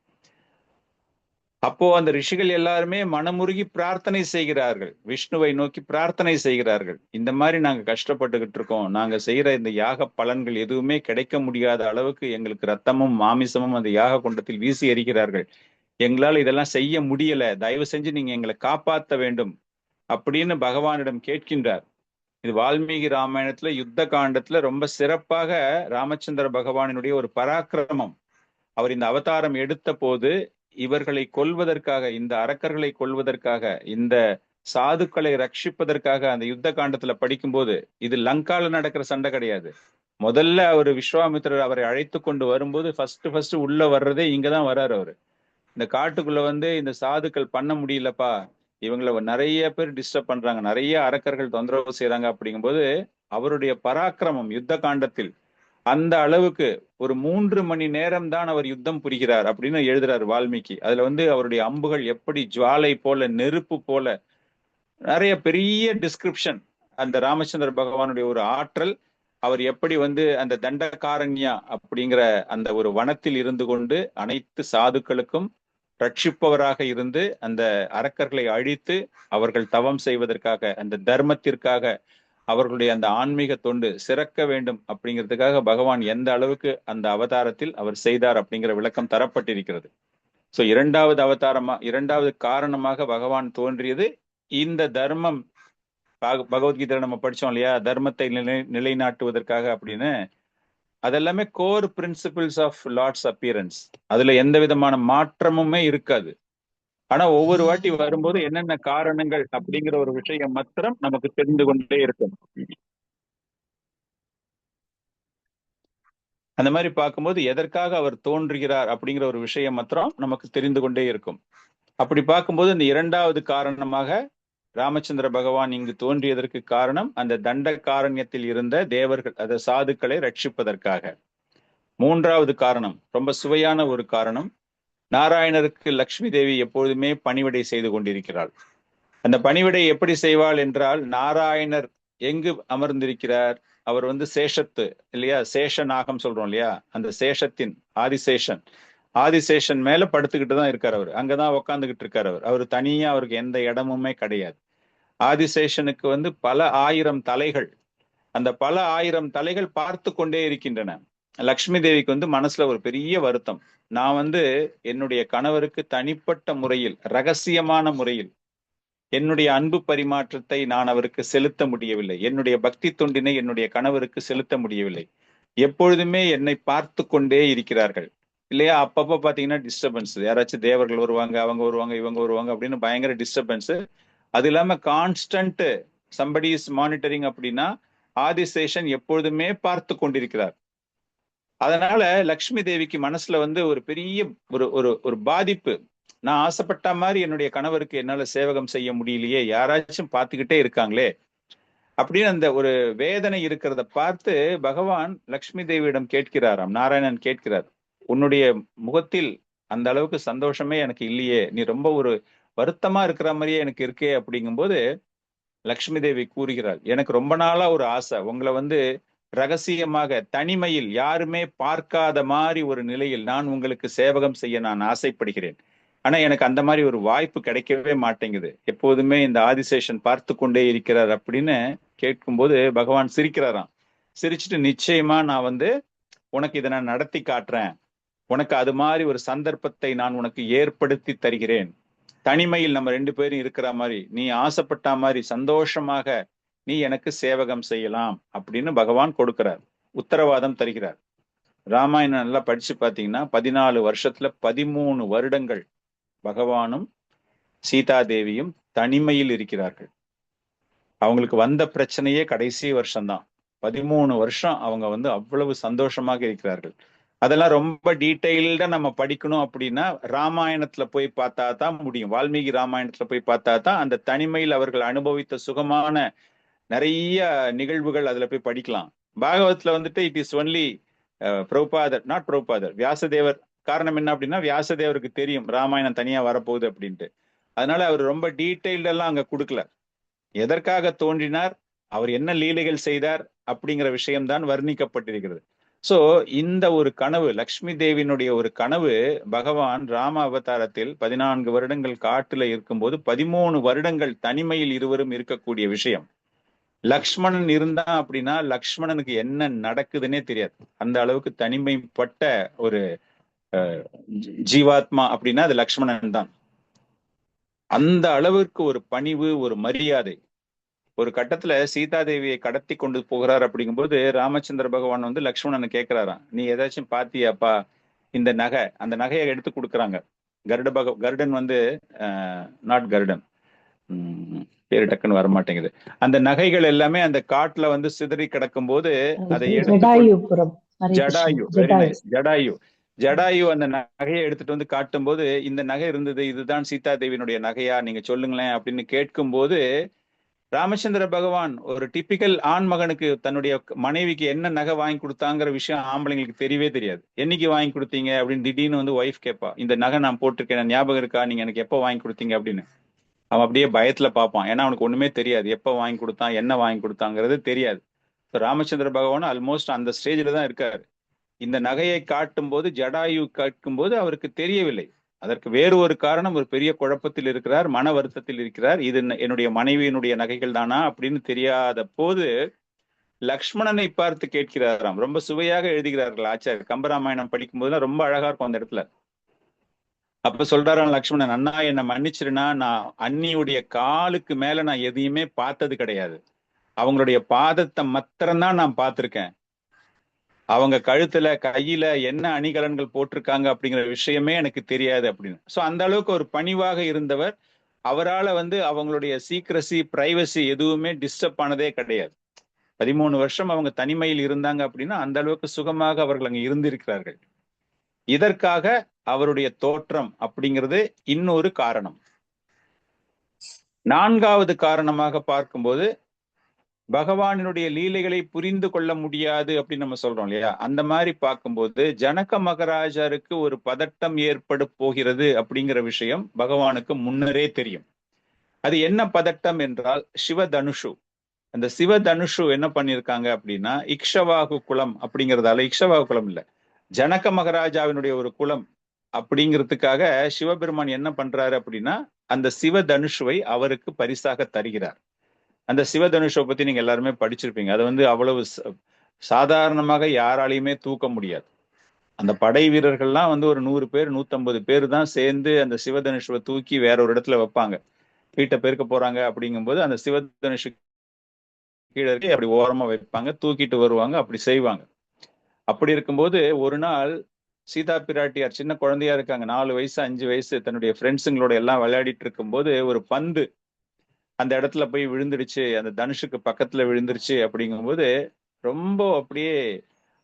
அப்போ அந்த ரிஷிகள் எல்லாருமே மனமுருகி பிரார்த்தனை செய்கிறார்கள், விஷ்ணுவை நோக்கி பிரார்த்தனை செய்கிறார்கள். இந்த மாதிரி நாங்க கஷ்டப்பட்டுக்கிட்டு இருக்கோம், நாங்க செய்யற இந்த யாக பலன்கள் எதுவுமே கிடைக்க முடியாத அளவுக்கு எங்களுக்கு ரத்தமும் மாமிசமும் அந்த யாக குண்டத்தில் வீசி எறிகிறார்கள், எங்களால் இதெல்லாம் செய்ய முடியல, தயவு செஞ்சு நீங்க எங்களை காப்பாற்ற வேண்டும் அப்படின்னு பகவானிடம் கேட்கின்றார். இது வால்மீகி ராமாயணத்துல யுத்த காண்டத்துல ரொம்ப சிறப்பாக ராமச்சந்திர பகவானினுடைய ஒரு பராக்கிரமம். அவர் இந்த அவதாரம் எடுத்த போது இவர்களை கொல்வதற்காக, இந்த அரக்கர்களை கொல்வதற்காக, இந்த சாதுக்களை ரட்சிப்பதற்காக அந்த யுத்த காண்டத்துல படிக்கும்போது, இது லங்கால நடக்கிற சண்டை கிடையாது. முதல்ல அவர் விஸ்வாமித்திரர் அவரை அழைத்து கொண்டு வரும்போது ஃபர்ஸ்ட் உள்ள வர்றதே இங்கதான் வர்றாரு. அவரு இந்த காட்டுக்குள்ள வந்து இந்த சாதுக்கள் பண்ண முடியலப்பா, இவங்களை நிறைய பேர் டிஸ்டர்ப் பண்றாங்க, நிறைய அரக்கர்கள் தொந்தரவு செய்யறாங்க அப்படிங்கும்போது அவருடைய பராக்கிரமம் யுத்த காண்டத்தில் அந்த அளவுக்கு ஒரு 3 மணி நேரம் தான் அவர் யுத்தம் புரிகிறார் அப்படின்னு எழுதுறாரு வால்மீகி. அதுல வந்து அவருடைய அம்புகள் எப்படி ஜுவாலை போல, நெருப்பு போல, நிறைய பெரிய டிஸ்கிரிப்ஷன். அந்த ராமச்சந்திர பகவானுடைய ஒரு ஆற்றல், அவர் எப்படி வந்து அந்த தண்டகாரண்யா அப்படிங்கிற அந்த ஒரு வனத்தில் இருந்து கொண்டு அனைத்து சாதுக்களுக்கும் ரட்சிப்பவராக இருந்து அந்த அரக்கர்களை அழித்து அவர்கள் தவம் செய்வதற்காக, அந்த தர்மத்திற்காக, அவர்களுடைய அந்த ஆன்மீக தொண்டு சிறக்க வேண்டும் அப்படிங்கிறதுக்காக பகவான் எந்த அளவுக்கு அந்த அவதாரத்தில் அவர் செய்தார் அப்படிங்கிற விளக்கம் தரப்பட்டிருக்கிறது. சோ இரண்டாவது காரணமாக பகவான் தோன்றியது இந்த தர்மம். பகவத்கீதை நம்ம படிச்சோம் இல்லையா, தர்மத்தை நிலைநாட்டுவதற்காக அப்படின்னு. அதெல்லாமே core principles of Lord's appearance, அதுல எந்த விதமான மாற்றமுமே இருக்காது. ஆனா ஒவ்வொரு வாட்டி வரும்போது என்னென்ன காரணங்கள் அப்படிங்கிற ஒரு விஷயம் மாத்திரம் நமக்கு தெரிந்து கொண்டே இருக்கும். அந்த மாதிரி பார்க்கும்போது எதற்காக அவர் தோன்றுகிறார் அப்படிங்கிற ஒரு விஷயம் மாத்திரம் நமக்கு தெரிந்து கொண்டே இருக்கும். அப்படி பார்க்கும்போது இந்த இரண்டாவது காரணமாக ராமச்சந்திர பகவான் இங்கு தோன்றியதற்கு காரணம் அந்த தண்டகாரண்யத்தில் இருந்த தேவர்கள், அந்த சாதுக்களை ரட்சிப்பதற்காக. மூன்றாவது காரணம் ரொம்ப சுவையான ஒரு காரணம். நாராயணருக்கு லக்ஷ்மி தேவி எப்பொழுதுமே பணிவிடை செய்து கொண்டிருக்கிறாள். அந்த பணிவிடை எப்படி செய்வாள் என்றால், நாராயணர் எங்கு அமர்ந்திருக்கிறார், அவர் வந்து சேஷத்து இல்லையா, சேஷ நாகம் சொல்றோம் இல்லையா, அந்த சேஷத்தின் ஆதிசேஷன் மேல படுத்துக்கிட்டு தான் இருக்கார். அவர் அங்கதான் உக்காந்துகிட்டு இருக்கார். அவர் தனியா, அவருக்கு எந்த இடமுமே கிடையாது. ஆதிசேஷனுக்கு வந்து பல ஆயிரம் தலைகள், அந்த பல ஆயிரம் தலைகள் பார்த்து கொண்டே இருக்கின்றன. லக்ஷ்மி தேவிக்கு வந்து மனசுல ஒரு பெரிய வருத்தம், நான் வந்து என்னுடைய கணவருக்கு தனிப்பட்ட முறையில், ரகசியமான முறையில் என்னுடைய அன்பு பரிமாற்றத்தை நான் அவருக்கு செலுத்த முடியவில்லை, என்னுடைய பக்தி தொண்டினை என்னுடைய கணவருக்கு செலுத்த முடியவில்லை. எப்பொழுதுமே என்னை பார்த்து கொண்டே இருக்கிறார்கள், இல்லையா? அப்பப்ப பாத்தீங்கன்னா டிஸ்டர்பன்ஸ், யாராச்சும் தேவர்கள் வருவாங்க, அவங்க வருவாங்க, இவங்க வருவாங்க அப்படின்னு பயங்கர டிஸ்டர்பன்ஸ். அது இல்லாம கான்ஸ்டன்ட் சம்படி இஸ் மானிட்டரிங் அப்படின்னா ஆதிசேஷன் எப்பொழுதுமே பார்த்து கொண்டிருக்கிறார். அதனால லக்ஷ்மி தேவிக்கு மனசுல வந்து ஒரு பெரிய ஒரு ஒரு ஒரு பாதிப்பு. நான் ஆசைப்பட்ட மாதிரி என்னுடைய கணவருக்கு என்னால சேவகம் செய்ய முடியலையே, யாராச்சும் பார்த்துக்கிட்டே இருக்காங்களே அப்படின்னு அந்த ஒரு வேதனை இருக்கிறத பார்த்து பகவான் லக்ஷ்மி தேவியிடம் கேட்கிறாராம். நாராயணன் கேட்கிறார், உன்னுடைய முகத்தில் அந்த அளவுக்கு சந்தோஷமே எனக்கு இல்லையே, நீ ரொம்ப ஒரு வருத்தமா இருக்கிற மாதிரியே எனக்கு இருக்கே. அப்படிங்கும்போது லக்ஷ்மி தேவி கூறுகிறாள், எனக்கு ரொம்ப நாளா ஒரு ஆசை, உங்களை வந்து ரகசியமாக தனிமையில் யாருமே பார்க்காத மாதிரி ஒரு நிலையில் நான் உங்களுக்கு சேவகம் செய்ய நான் ஆசைப்படுகிறேன். ஆனா எனக்கு அந்த மாதிரி ஒரு வாய்ப்பு கிடைக்கவே மாட்டேங்குது, எப்போதுமே இந்த ஆதிசேஷன் பார்த்து கொண்டே இருக்கிறார் அப்படின்னு கேட்கும்போது பகவான் சிரிக்கிறாராம். சிரிச்சுட்டு, நிச்சயமா நான் வந்து உனக்கு இதை நான் நடத்தி காட்டுறேன், உனக்கு அது மாதிரி ஒரு சந்தர்ப்பத்தை நான் உனக்கு ஏற்படுத்தி தருகிறேன், தனிமையில் நம்ம 2 பேரும் இருக்கிற மாதிரி நீ ஆசைப்பட்ட மாதிரி சந்தோஷமாக நீ எனக்கு சேவகம் செய்யலாம் அப்படின்னு பகவான் கொடுக்கிறார், உத்தரவாதம் தருகிறார். ராமாயணம் நல்லா படிச்சு பாத்தீங்கன்னா 14 வருஷத்துல 13 வருடங்கள் பகவானும் சீதா தேவியும் தனிமையில் இருக்கிறார்கள். அவங்களுக்கு வந்த பிரச்சனையே கடைசி வருஷம்தான். 13 வருஷம் அவங்க வந்து அவ்வளவு சந்தோஷமாக இருக்கிறார்கள். அதெல்லாம் ரொம்ப டீட்டெயில்டா நம்ம படிக்கணும் அப்படின்னா ராமாயணத்துல போய் பார்த்தா தான் முடியும். வால்மீகி ராமாயணத்துல போய் பார்த்தா தான் அந்த தனிமையில் அவர்கள் அனுபவித்த சுகமான நிறைய நிகழ்வுகள் அதுல போய் படிக்கலாம். பாகவத்ல வந்துட்டு இட் இஸ் ஒன்லி பிரபுபாதர், நாட் பிரபுபாதர், வியாசதேவர். காரணம் என்ன அப்படின்னா வியாசதேவருக்கு தெரியும் ராமாயணம் தனியா வரப்போகுது அப்படின்ட்டு. அதனால அவர் ரொம்ப டீட்டெயில்டெல்லாம் அங்க கொடுக்கல. எதற்காக தோன்றினார், அவர் என்ன லீலைகள் செய்தார் அப்படிங்கிற விஷயம்தான் வர்ணிக்கப்பட்டிருக்கிறது. சோ இந்த ஒரு கனவு, லக்ஷ்மி தேவியினுடைய ஒரு கனவு, பகவான் ராம அவதாரத்தில் 14 வருடங்கள் காட்டுல இருக்கும்போது 13 வருடங்கள் தனிமையில் இருவரும் இருக்கக்கூடிய விஷயம். லக்ஷ்மணன் இருந்தான் அப்படின்னா லக்ஷ்மணனுக்கு என்ன நடக்குதுன்னே தெரியாது. அந்த அளவுக்கு தனிமைப்பட்ட ஒரு ஜீவாத்மா அப்படின்னா அது லக்ஷ்மணன் தான். அந்த அளவிற்கு ஒரு பணிவு, ஒரு மரியாதை. ஒரு கட்டத்துல சீதா தேவியை கடத்தி கொண்டு போகிறார். அப்படிங்கும்போது ராமச்சந்திர பகவான் வந்து லக்ஷ்மணனை கேட்கிறாராம், நீ ஏதாச்சும் பாத்தியாப்பா இந்த நகை? அந்த நகையை எடுத்து கொடுக்குறாங்க. கருடன் வந்து நாட் கருடன், பேரு டக்குன்னு வர மாட்டேங்குது. அந்த நகைகள் எல்லாமே அந்த காட்டுல வந்து சிதறி கிடக்கும் போது அதை ஜடாயு அந்த நகையை எடுத்துட்டு வந்து காட்டும் போது, இந்த நகை இருந்தது, இதுதான் சீதா தேவியினுடைய நகையா, நீங்க சொல்லுங்களேன் அப்படின்னு கேட்கும் போது ராமச்சந்திர பகவான் ஒரு டிபிக்கல் ஆண் மகனுக்கு தன்னுடைய மனைவிக்கு என்ன நகை வாங்கி கொடுத்தாங்கிற விஷயம் ஆம்பளைங்களுக்கு தெரியவே தெரியாது. என்னைக்கு வாங்கி கொடுத்தீங்க அப்படின்னு திடீர்னு வந்து ஒய்ஃப் கேட்பா, இந்த நகை நான் போட்டிருக்கேன், ஞாபகம் இருக்கா, நீங்க எனக்கு எப்போ வாங்கி கொடுத்தீங்க அப்படின்னு. அவன் அப்படியே பயத்துல பார்ப்பான், ஏன்னா அவனுக்கு ஒண்ணுமே தெரியாது, எப்போ வாங்கி கொடுத்தான், என்ன வாங்கி கொடுத்தாங்கிறது தெரியாது. ராமச்சந்திர பகவான் ஆல்மோஸ்ட் அந்த ஸ்டேஜ்ல தான் இருக்காரு. இந்த நகையை காட்டும் போது, ஜடாயு காட்டும் போது அவருக்கு தெரியவில்லை. அதற்கு வேறு ஒரு காரணம், ஒரு பெரிய குழப்பத்தில் இருக்கிறார், மன வருத்தத்தில் இருக்கிறார். இது என்னுடைய மனைவியினுடைய நகைகள் தானா அப்படின்னு தெரியாத போது லக்ஷ்மணனை பார்த்து கேட்கிறாராம். ரொம்ப சுவையாக எழுதுகிறார்கள் ஆச்சாரியர். கம்பராமாயணம் படிக்கும் போதுலாம் ரொம்ப அழகா இருக்கும் அந்த இடத்துல. அப்ப சொல்றாராம் லக்ஷ்மணன், அண்ணா என்னை மன்னிச்சிருனா, நான் அண்ணியுடைய காலுக்கு மேல நான் எதையுமே பார்த்தது கிடையாது, அவங்களுடைய பாதத்தை மாத்திரம்தான் நான் பார்த்திருக்கேன், அவங்க கழுத்துல கையில என்ன அணிகலன்கள் போட்டிருக்காங்க அப்படிங்கிற விஷயமே எனக்கு தெரியாது அப்படின்னு. சோ அந்த அளவுக்கு ஒரு பணிவாக இருந்தவர். அவரால் வந்து அவங்களுடைய சீக்ரசி, பிரைவசி எதுவுமே டிஸ்டர்ப் ஆனதே கிடையாது. 13 வருஷம் அவங்க தனிமையில் இருந்தாங்க அப்படின்னா அந்த அளவுக்கு சுகமாக அவர்கள் அங்க இருந்திருக்கிறார்கள். இதற்காக அவருடைய தோற்றம் அப்படிங்கிறது இன்னொரு காரணம். 4வது காரணமாக பார்க்கும்போது, பகவானினுடைய லீலைகளை புரிந்து கொள்ள முடியாது அப்படின்னு நம்ம சொல்றோம் இல்லையா, அந்த மாதிரி பார்க்கும்போது ஜனக மகாராஜருக்கு ஒரு பதட்டம் ஏற்பட போகிறது அப்படிங்கிற விஷயம் பகவானுக்கு முன்னரே தெரியும். அது என்ன பதட்டம் என்றால் சிவதனுஷு. அந்த சிவதனுஷு என்ன பண்ணியிருக்காங்க அப்படின்னா இக்ஷவாகு குலம் அப்படிங்கிறதால, இக்ஷவாகு குலம் இல்ல, ஜனக மகாராஜாவினுடைய ஒரு குலம் அப்படிங்கிறதுக்காக சிவபெருமான் என்ன பண்றாரு அப்படின்னா அந்த சிவதனுஷுவை அவருக்கு பரிசாக தருகிறார். அந்த சிவதனுஷை பத்தி நீங்க எல்லாருமே படிச்சிருப்பீங்க. அது வந்து அவ்வளவு சாதாரணமாக யாராலையுமே தூக்க முடியாது. அந்த படை வீரர்கள்லாம் வந்து ஒரு 100 பேர் 150 பேர் தான் சேர்ந்து அந்த சிவதனுஷுவை தூக்கி வேற ஒரு இடத்துல வைப்பாங்க. வீட்டை பெருக்க போறாங்க அப்படிங்கும்போது அந்த சிவதனுஷு கீழே இருக்கு அப்படி ஓரமா வைப்பாங்க, தூக்கிட்டு வருவாங்க, அப்படி செய்வாங்க. அப்படி இருக்கும்போது ஒரு நாள் சீதா பிராட்டியார் சின்ன குழந்தையா இருக்காங்க, 4 வயசு 5 வயசு, தன்னுடைய ஃப்ரெண்ட்ஸுங்களோட எல்லாம் விளையாடிட்டு இருக்கும்போது ஒரு பந்து அந்த இடத்துல போய் விழுந்துடுச்சு, அந்த தனுஷுக்கு பக்கத்துல விழுந்துருச்சு. அப்படிங்கும்போது ரொம்ப அப்படியே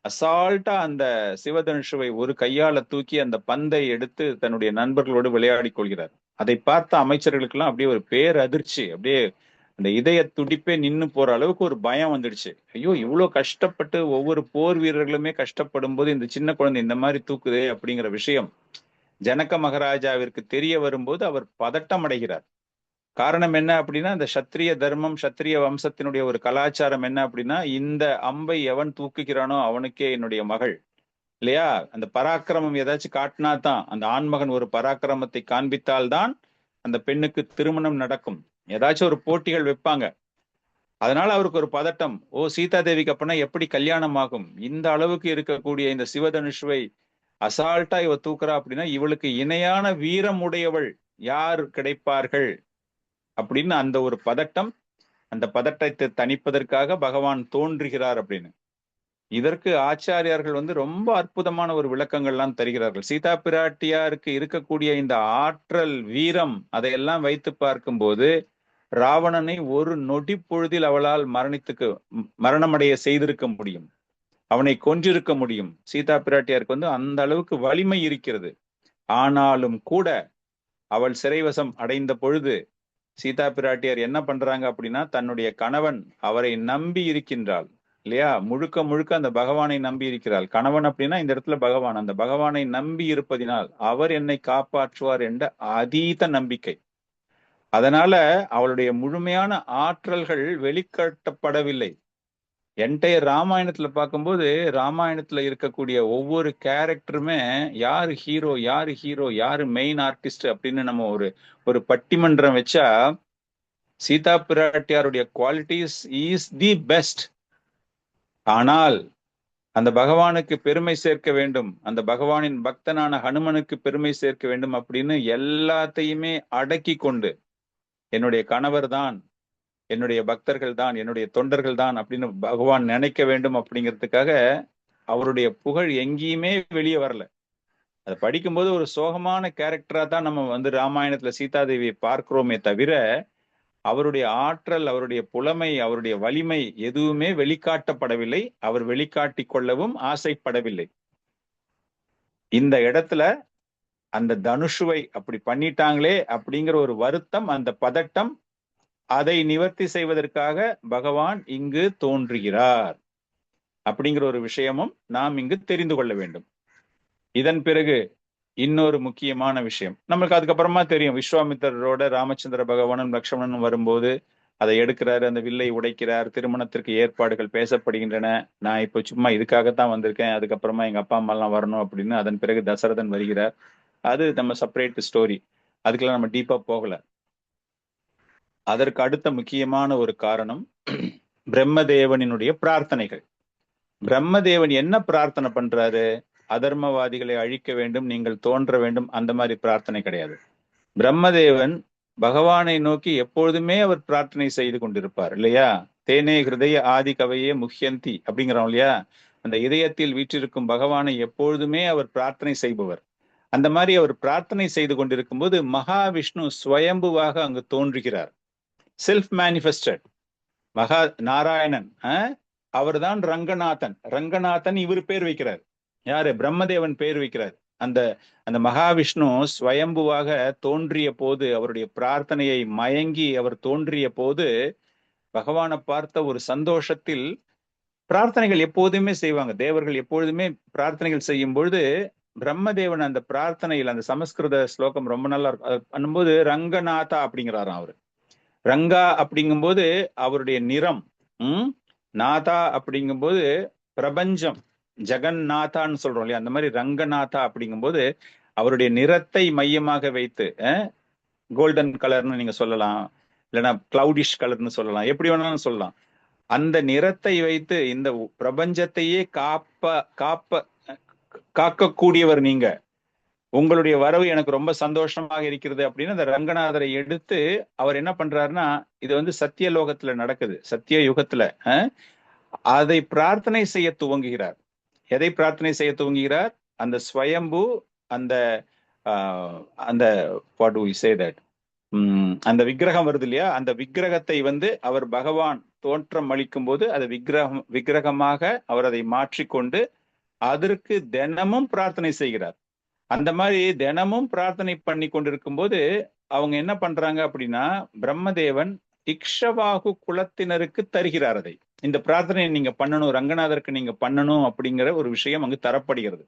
அசால்ட்டா அந்த சிவதனுஷுவை ஒரு கையால தூக்கி அந்த பந்தை எடுத்து தன்னுடைய நண்பர்களோடு விளையாடி கொள்கிறார். அதை பார்த்த அமைச்சர்களுக்கெல்லாம் அப்படியே ஒரு பேரதிர்ச்சி, அப்படியே அந்த இதய துடிப்பே நின்னு போற அளவுக்கு ஒரு பயம் வந்துடுச்சு. ஐயோ, இவ்வளவு கஷ்டப்பட்டு ஒவ்வொரு போர் வீரர்களுமே கஷ்டப்படும் போது இந்த சின்ன குழந்தை இந்த மாதிரி தூக்குதே அப்படிங்கிற விஷயம் ஜனக மகாராஜாவிற்கு தெரிய வரும்போது அவர் பதட்டம் அடைகிறார். காரணம் என்ன அப்படின்னா, இந்த சத்திரிய தர்மம், சத்திரிய வம்சத்தினுடைய ஒரு கலாச்சாரம் என்ன அப்படின்னா, இந்த அம்பை எவன் தூக்குகிறானோ அவனுக்கே என்னுடைய மகள், இல்லையா? அந்த பராக்கிரமம் ஏதாச்சும் காட்டினா தான், அந்த ஆண்மகன் ஒரு பராக்கிரமத்தை காண்பித்தால்தான் அந்த பெண்ணுக்கு திருமணம் நடக்கும். ஏதாச்சும் ஒரு போட்டிகள் வைப்பாங்க. அதனால அவருக்கு ஒரு பதட்டம். ஓ, சீதா தேவிக்கு அப்பனா எப்படி கல்யாணம் ஆகும்? இந்த அளவுக்கு இருக்கக்கூடிய இந்த சிவதனுஷுவை அசால்ட்டா இவ தூக்குறா அப்படின்னா இவளுக்கு இணையான வீரம் உடையவள் யார் கிடைப்பார்கள் அப்படின்னு அந்த ஒரு பதட்டம், அந்த பதட்டத்தை தணிப்பதற்காக பகவான் தோன்றுகிறார் அப்படின்னு. இதற்கு ஆச்சாரியார்கள் ரொம்ப அற்புதமான ஒரு விளக்கங்கள்லாம் தருகிறார்கள். சீதா பிராட்டியாருக்கு இருக்கக்கூடிய இந்த ஆற்றல், வீரம், அதையெல்லாம் வைத்து பார்க்கும்போது ராவணனை ஒரு நொடி பொழுதில் அவளால் மரணமடைய செய்திருக்க முடியும், அவனை கொன்றிருக்க முடியும். சீதா பிராட்டியாருக்கு அந்த அளவுக்கு வலிமை இருக்கிறது. ஆனாலும் கூட அவள் சிறைவசம் அடைந்த பொழுது சீதா பிராட்டியார் என்ன பண்றாங்க அப்படின்னா, தன்னுடைய கணவன் அவரை நம்பி இருக்கின்றாள், இல்லையா? முழுக்க முழுக்க அந்த பகவானை நம்பி இருக்கிறாள். கணவன் அப்படின்னா இந்த இடத்துல பகவான். அந்த பகவானை நம்பி இருப்பதினால் அவர் என்னை காப்பாற்றுவார் என்ற அதீத நம்பிக்கை. அதனால அவளுடைய முழுமையான ஆற்றல்கள் வெளிக்காட்டப்படவில்லை. என்டையர் ராமாயணத்துல பார்க்கும்போது ராமாயணத்துல இருக்கக்கூடிய ஒவ்வொரு கேரக்டருமே யாரு ஹீரோ, யாரு ஹீரோ, யாரு மெயின் ஆர்டிஸ்ட் அப்படின்னு நம்ம ஒரு பட்டிமன்றம் வச்சா சீதா பிராட்டியாருடைய குவாலிட்டிஸ் இஸ் தி பெஸ்ட். ஆனால் அந்த பகவானுக்கு பெருமை சேர்க்க வேண்டும், அந்த பகவானின் பக்தனான ஹனுமனுக்கு பெருமை சேர்க்க வேண்டும் அப்படின்னு எல்லாத்தையுமே அடக்கி கொண்டு என்னுடைய கணவர் தான், என்னுடைய பக்தர்கள் தான், என்னுடைய தொண்டர்கள் தான் அப்படின்னு பகவான் நினைக்க வேண்டும் அப்படிங்கிறதுக்காக அவருடைய புகழ் எங்கேயுமே வெளியே வரல. அதை படிக்கும்போது ஒரு சோகமான கேரக்டரா தான் நம்ம ராமாயணத்துல சீதாதேவியை பார்க்கிறோமே தவிர அவருடைய ஆற்றல், அவருடைய புலமை, அவருடைய வலிமை எதுவுமே வெளிக்காட்டப்படவில்லை. அவர் வெளிக்காட்டி கொள்ளவும் ஆசைப்படவில்லை. இந்த இடத்துல அந்த தனுஷுவை அப்படி பண்ணிட்டாங்களே அப்படிங்கிற ஒரு வருத்தம், அந்த பதட்டம், அதை நிவர்த்தி செய்வதற்காக பகவான் இங்கு தோன்றுகிறார் அப்படிங்கிற ஒரு விஷயமும் நாம் இங்கு தெரிந்து கொள்ள வேண்டும். இதன் பிறகு இன்னொரு முக்கியமான விஷயம் நம்மளுக்கு அதுக்கப்புறமா தெரியும். விஸ்வாமித்திரரோட ராமச்சந்திர பகவானும் லக்ஷ்மணனும் வரும்போது அதை எடுக்கிறாரு, அந்த வில்லை உடைக்கிறார், திருமணத்திற்கு ஏற்பாடுகள் பேசப்படுகின்றன. நான் இப்போ சும்மா இதுக்காகத்தான் வந்திருக்கேன், அதுக்கப்புறமா எங்க அப்பா அம்மா எல்லாம் வரணும் அப்படின்னு. அதன் பிறகு தசரதன் வருகிறார். அது நம்ம செப்பரேட் ஸ்டோரி, அதுக்கெல்லாம் நம்ம டீப்பா போகல. அதற்கு அடுத்த முக்கியமான ஒரு காரணம் பிரம்மதேவனினுடைய பிரார்த்தனைகள். பிரம்மதேவன் என்ன பிரார்த்தனை பண்றாரு? அதர்மவாதிகளை அழிக்க வேண்டும், நீங்கள் தோன்ற வேண்டும், அந்த மாதிரி பிரார்த்தனை கிடையாது. பிரம்மதேவன் பகவானை நோக்கி எப்பொழுதுமே அவர் பிரார்த்தனை செய்து கொண்டிருப்பார், இல்லையா? தேனே ஹிருதய ஆதி கவையே முஹ்யந்தி அப்படிங்கிறோம் இல்லையா? அந்த இதயத்தில் வீற்றிருக்கும் பகவானை எப்பொழுதுமே அவர் பிரார்த்தனை செய்பவர். அந்த மாதிரி அவர் பிரார்த்தனை செய்து கொண்டிருக்கும் போது மகாவிஷ்ணு ஸ்வயம்புவாக அங்கு தோன்றுகிறார். செல்ஃப் மேனிஃபெஸ்டட் மகா நாராயணன். அவர் தான் ரங்கநாதன். ரங்கநாதன் இவர் பேர் வைக்கிறார். யாரு? பிரம்மதேவன் பேர் வைக்கிறார். அந்த மகாவிஷ்ணு ஸ்வயம்புவாக தோன்றிய போது, அவருடைய பிரார்த்தனையை மயங்கி அவர் தோன்றிய போது பகவானை பார்த்த ஒரு சந்தோஷத்தில் பிரார்த்தனைகள் எப்போதுமே செய்வாங்க. தேவர்கள் எப்பொழுதுமே பிரார்த்தனைகள் செய்யும் பொழுது பிரம்மதேவன் அந்த பிரார்த்தனையில், அந்த சமஸ்கிருத ஸ்லோகம் ரொம்ப நல்லா இருக்கும். பண்ணும்போது ரங்கநாதா அப்படிங்கிறாராம் அவரு. ரங்கா அப்படிங்கும்போது அவருடைய நிறம், நாதா அப்படிங்கும்போது பிரபஞ்சம், ஜெகநாதான்னு சொல்றோம் இல்லையா? அந்த மாதிரி ரங்கநாதா அப்படிங்கும்போது அவருடைய நிறத்தை மையமாக வைத்து, கோல்டன் கலர்னு நீங்க சொல்லலாம், இல்லைன்னா கிளவுடிஷ் கலர்னு சொல்லலாம், எப்படி வேணாலும் சொல்லலாம். அந்த நிறத்தை வைத்து இந்த பிரபஞ்சத்தையே காக்கக்கூடியவர் நீங்க, உங்களுடைய வரவு எனக்கு ரொம்ப சந்தோஷமாக இருக்கிறது அப்படின்னு அந்த ரங்கநாதரை எடுத்து அவர் என்ன பண்றாருன்னா, இது சத்தியலோகத்துல நடக்குது, சத்திய யுகத்துல. அதை பிரார்த்தனை செய்ய துவங்குகிறார். எதை பிரார்த்தனை செய்ய துவங்குகிறார்? அந்த ஸ்வயம்பு அந்த அந்த what do we say that அந்த விக்கிரகம் வருது இல்லையா, அந்த விக்கிரகத்தை அவர் பகவான் தோற்றம் அளிக்கும் போது அதை விக்கிரகமாக அவர் அதை மாற்றிக்கொண்டு அதற்கு தினமும் பிரார்த்தனை செய்கிறார். அந்த மாதிரி தினமும் பிரார்த்தனை பண்ணி கொண்டிருக்கும் போது அவங்க என்ன பண்றாங்க அப்படின்னா, பிரம்மதேவன் இக்ஷவாகு குலத்தினருக்கு தருகிறார். அதை இந்த பிரார்த்தனை நீங்க பண்ணணும், ரங்கநாதருக்கு நீங்க பண்ணணும் அப்படிங்கிற ஒரு விஷயம் அங்கு தரப்படுகிறது.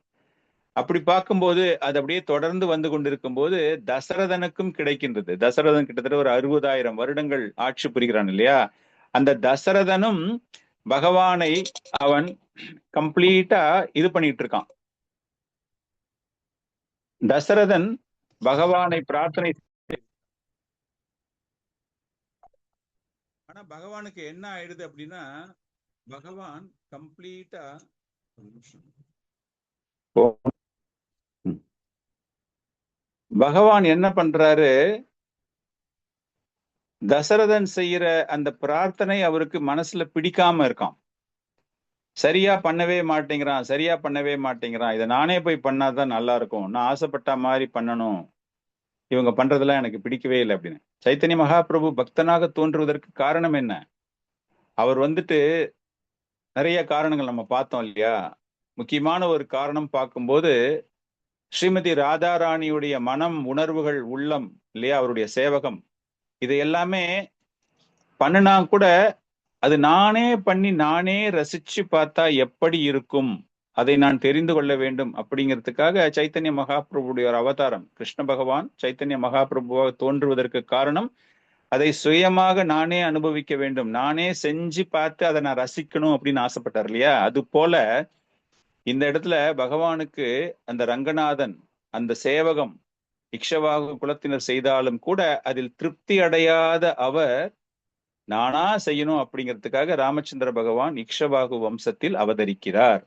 அப்படி பார்க்கும்போது அது அப்படியே தொடர்ந்து வந்து கொண்டிருக்கும் போது தசரதனுக்கும் கிடைக்கின்றது. தசரதன் கிட்டத்தட்ட ஒரு 60,000 வருடங்கள் ஆட்சி புரிகிறான் இல்லையா. அந்த தசரதனும் பகவானை அவன் கம்ப்ளீட்டா இது பண்ணிட்டு இருக்கான். தசரதன் பகவானை பிரார்த்தனை, ஆனா பகவானுக்கு என்ன ஆயிடுது அப்படின்னா, பகவான் கம்ப்ளீட்டா பகவான் என்ன பண்றாரு, தசரதன் செய்யற அந்த பிரார்த்தனை அவருக்கு மனசுல பிடிக்காம இருக்கான். சரியா பண்ணவே மாட்டேங்கிறான். இதை நானே போய் பண்ணாதான் நல்லா இருக்கும், நான் ஆசைப்பட்ட மாதிரி பண்ணணும், இவங்க பண்றதெல்லாம் எனக்கு பிடிக்கவே இல்லை அப்படின்னு. சைத்தன்ய மகாபிரபு பக்தனாக தோன்றுவதற்கு காரணம் என்ன? அவர் நிறைய காரணங்கள் நம்ம பார்த்தோம் இல்லையா. முக்கியமான ஒரு காரணம் பார்க்கும்போது ஸ்ரீமதி ராதாராணியுடைய மனம், உணர்வுகள், உள்ளம் இல்லையா, அவருடைய சேவகம், இது எல்லாமே பண்ணினா கூட அது நானே பண்ணி நானே ரசிச்சு பார்த்தா எப்படி இருக்கும், அதை நான் தெரிந்து கொள்ள வேண்டும் அப்படிங்கிறதுக்காக சைத்தன்ய மகாபிரபுடைய ஒரு அவதாரம். கிருஷ்ண பகவான் சைத்தன்ய மகாபிரபுவாக தோன்றுவதற்கு காரணம் அதை சுயமாக நானே அனுபவிக்க வேண்டும், நானே செஞ்சு பார்த்து அதை நான் ரசிக்கணும் அப்படின்னு ஆசைப்பட்டார் இல்லையா. அது போல இந்த இடத்துல பகவானுக்கு அந்த ரங்கநாதன் அந்த சேவகம் இக்ஷவாகு குலத்தினர் செய்தாலும் கூட அதில் திருப்தி அடையாத அவர் நானா செய்யணும் அப்படிங்கிறதுக்காக ராமச்சந்திர பகவான் இக்ஷவாகு வம்சத்தில் அவதரிக்கிறார்.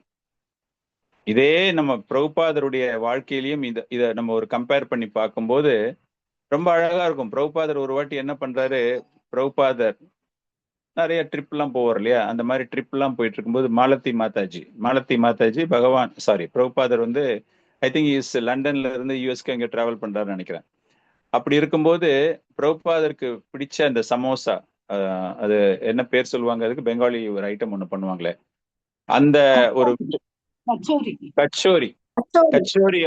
இதே நம்ம பிரபுபாதருடைய வாழ்க்கையிலையும் இதை நம்ம ஒரு கம்பேர் பண்ணி பார்க்கும்போது ரொம்ப அழகா இருக்கும். பிரபுபாதர் ஒரு வாட்டி என்ன பண்றாரு, பிரபுபாதர் நிறைய ட்ரிப் எல்லாம் போவார் இல்லையா. அந்த மாதிரி ட்ரிப் எல்லாம் போயிட்டு இருக்கும்போது மாலத்தி மாதாஜி பிரபுபாதர் ஐ திங்க் இஸ் லண்டன்ல இருந்து யூஎஸ்க்கு அங்கே டிராவல் பண்றாருன்னு நினைக்கிறேன். அப்படி இருக்கும்போது பிரபுபாதருக்கு பிடிச்ச அந்த சமோசா, அது என்ன பேர் சொல்லுவாங்க, அதுக்கு பெங்காலி ஒரு ஐட்டம் ஒண்ணு பண்ணுவாங்களே, அந்த ஒரு கச்சோரி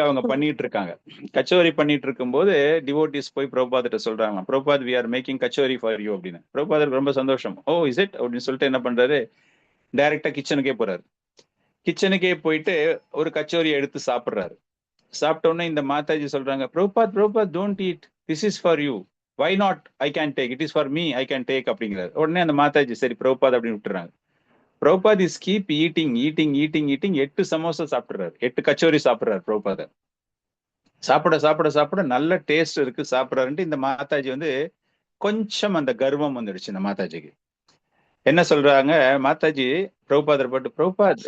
அவங்க பண்ணிட்டு இருக்காங்க. கச்சோரி பண்ணிட்டு இருக்கும்போது டிவோட்டிஸ் போய் பிரபுபாதர்ட்ட சொல்றாங்க, Prabhupad we are making kachori for you அப்படின்னு. பிரபுபாதருக்கு ரொம்ப சந்தோஷம். ஓ இஸ் இட் அப்படின்னு சொல்லிட்டு என்ன பண்றாரு, டைரக்டா கிச்சனுக்கே போறாரு. கிச்சனுக்கே போயிட்டு ஒரு கச்சோரியை எடுத்து சாப்பிடுறாரு. சாப்பிட்ட உடனே இந்த மாதாஜி சொல்றாங்க, Prabhupad don't eat, this is for you, why not, I can take, it is for me, I can take அப்படிங்கிறாரு. உடனே அந்த மாதாஜி சரி பிரபுபாத் அப்படின்னு விட்டுறாங்க. Prabhupad is keep eating 8 samosa சாப்பிடுறாரு, 8 கச்சோரி சாப்பிடுறாரு. பிரபுபாதர் சாப்பிட நல்ல டேஸ்ட் இருக்கு சாப்பிடுறாருன்ட்டு இந்த மாதாஜி கொஞ்சம் அந்த கர்வம் வந்துடுச்சு இந்த மாதாஜிக்கு. என்ன சொல்றாங்க மாதாஜி பிரபுபாதர் பட்டு, பிரபுபாத்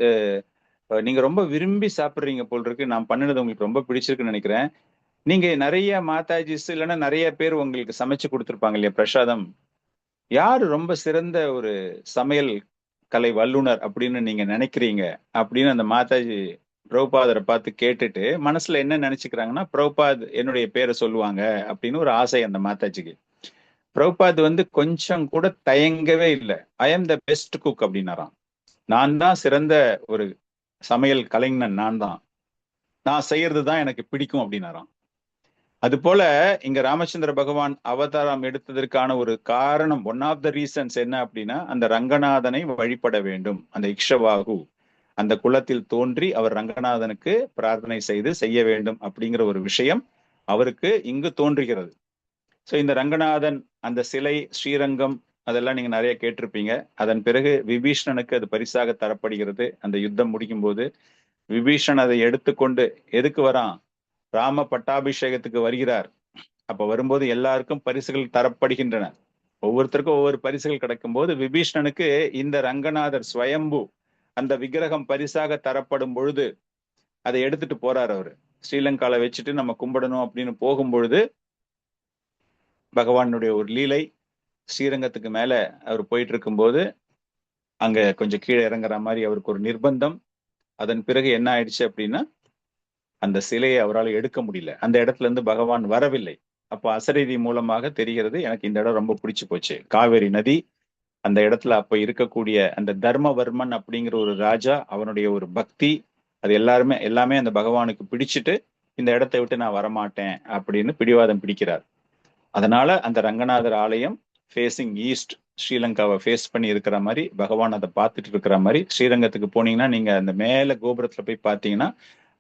நீங்க ரொம்ப விரும்பி சாப்பிடுறீங்க போல் இருக்கு, நான் பண்ணினது உங்களுக்கு ரொம்ப பிடிச்சிருக்குன்னு நினைக்கிறேன், நீங்க நிறைய மாதாஜிஸ் இல்லைன்னா நிறைய பேர் உங்களுக்கு சமைச்சு கொடுத்துருப்பாங்க இல்லையா பிரசாதம், யாரு ரொம்ப சிறந்த ஒரு சமையல் கலை வல்லுனர் அப்படின்னு நீங்க நினைக்கிறீங்க அப்படின்னு அந்த மாதாஜி பிரபுபாதரை பார்த்து கேட்டுட்டு மனசுல என்ன நினைச்சுக்கிறாங்கன்னா, பிரபுபாத் என்னுடைய பேரை சொல்லுவாங்க அப்படின்னு ஒரு ஆசை அந்த மாதாஜிக்கு. பிரபுபாத் கொஞ்சம் கூட தயங்கவே இல்லை, I am the best cook அப்படின்னாராம். நான் தான் சிறந்த ஒரு சமையல் கலைஞன், நான் செய்யறது தான் எனக்கு பிடிக்கும் அப்படின்னாராம். அது போல இங்க ராமச்சந்திர பகவான் அவதாரம் எடுத்ததற்கான ஒரு காரணம், ஒன் ஆஃப் த ரீசன்ஸ் என்ன அப்படின்னா, அந்த ரங்கநாதனை வழிபட வேண்டும். அந்த இக்ஷவாகு அந்த குலத்தில் தோன்றி அவர் ரங்கநாதனுக்கு பிரார்த்தனை செய்ய வேண்டும் அப்படிங்கிற ஒரு விஷயம் அவருக்கு இங்கு தோன்றுகிறது. ஸோ இந்த ரங்கநாதன் அந்த சிலை ஸ்ரீரங்கம் அதெல்லாம் நீங்க நிறைய கேட்டிருப்பீங்க. அதன் பிறகு விபீஷணனுக்கு அது பரிசாக தரப்படுகிறது. அந்த யுத்தம் முடிக்கும் போது விபீஷணன் அதை எடுத்துக்கொண்டு எதுக்கு வரான், ராம பட்டாபிஷேகத்துக்கு வருகிறார். அப்ப வரும்போது எல்லாருக்கும் பரிசுகள் தரப்படுகின்றன, ஒவ்வொருத்தருக்கும் ஒவ்வொரு பரிசுகள் கிடைக்கும் போது விபீஷணனுக்கு இந்த ரங்கநாதர் ஸ்வயம்பு அந்த விக்கிரகம் பரிசாக தரப்படும் பொழுது அதை எடுத்துட்டு போறார். அவரு ஸ்ரீலங்கால வச்சுட்டு நம்ம கும்பிடணும் அப்படின்னு போகும்பொழுது பகவானுடைய ஒரு லீலை, ஸ்ரீரங்கத்துக்கு மேல அவர் போயிட்டு இருக்கும்போது அங்க கொஞ்சம் கீழே இறங்குற மாதிரி அவருக்கு ஒரு நிர்பந்தம். அதன் பிறகு என்ன ஆயிடுச்சு அப்படின்னா, அந்த சிலையை அவரால் எடுக்க முடியல, அந்த இடத்துல இருந்து பகவான் வரவில்லை. அப்போ அசரீதி மூலமாக தெரிகிறது எனக்கு இந்த இடம் ரொம்ப பிடிச்சு போச்சு. காவேரி நதி அந்த இடத்துல அப்ப இருக்கக்கூடிய அந்த தர்மவர்மன் அப்படிங்கிற ஒரு ராஜா, அவனுடைய ஒரு பக்தி, அது எல்லாமே அந்த பகவானுக்கு பிடிச்சிட்டு இந்த இடத்தை விட்டு நான் வரமாட்டேன் அப்படின்னு பிடிவாதம் பிடிக்கிறார். அதனால அந்த ரங்கநாதர் ஆலயம் ஃபேசிங் ஈஸ்ட், ஸ்ரீலங்காவை ஃபேஸ் பண்ணி இருக்கிற மாதிரி, பகவான் அதை பார்த்துட்டு இருக்கிற மாதிரி. ஸ்ரீரங்கத்துக்கு போனீங்கன்னா நீங்க அந்த மேல கோபுரத்துல போய் பார்த்தீங்கன்னா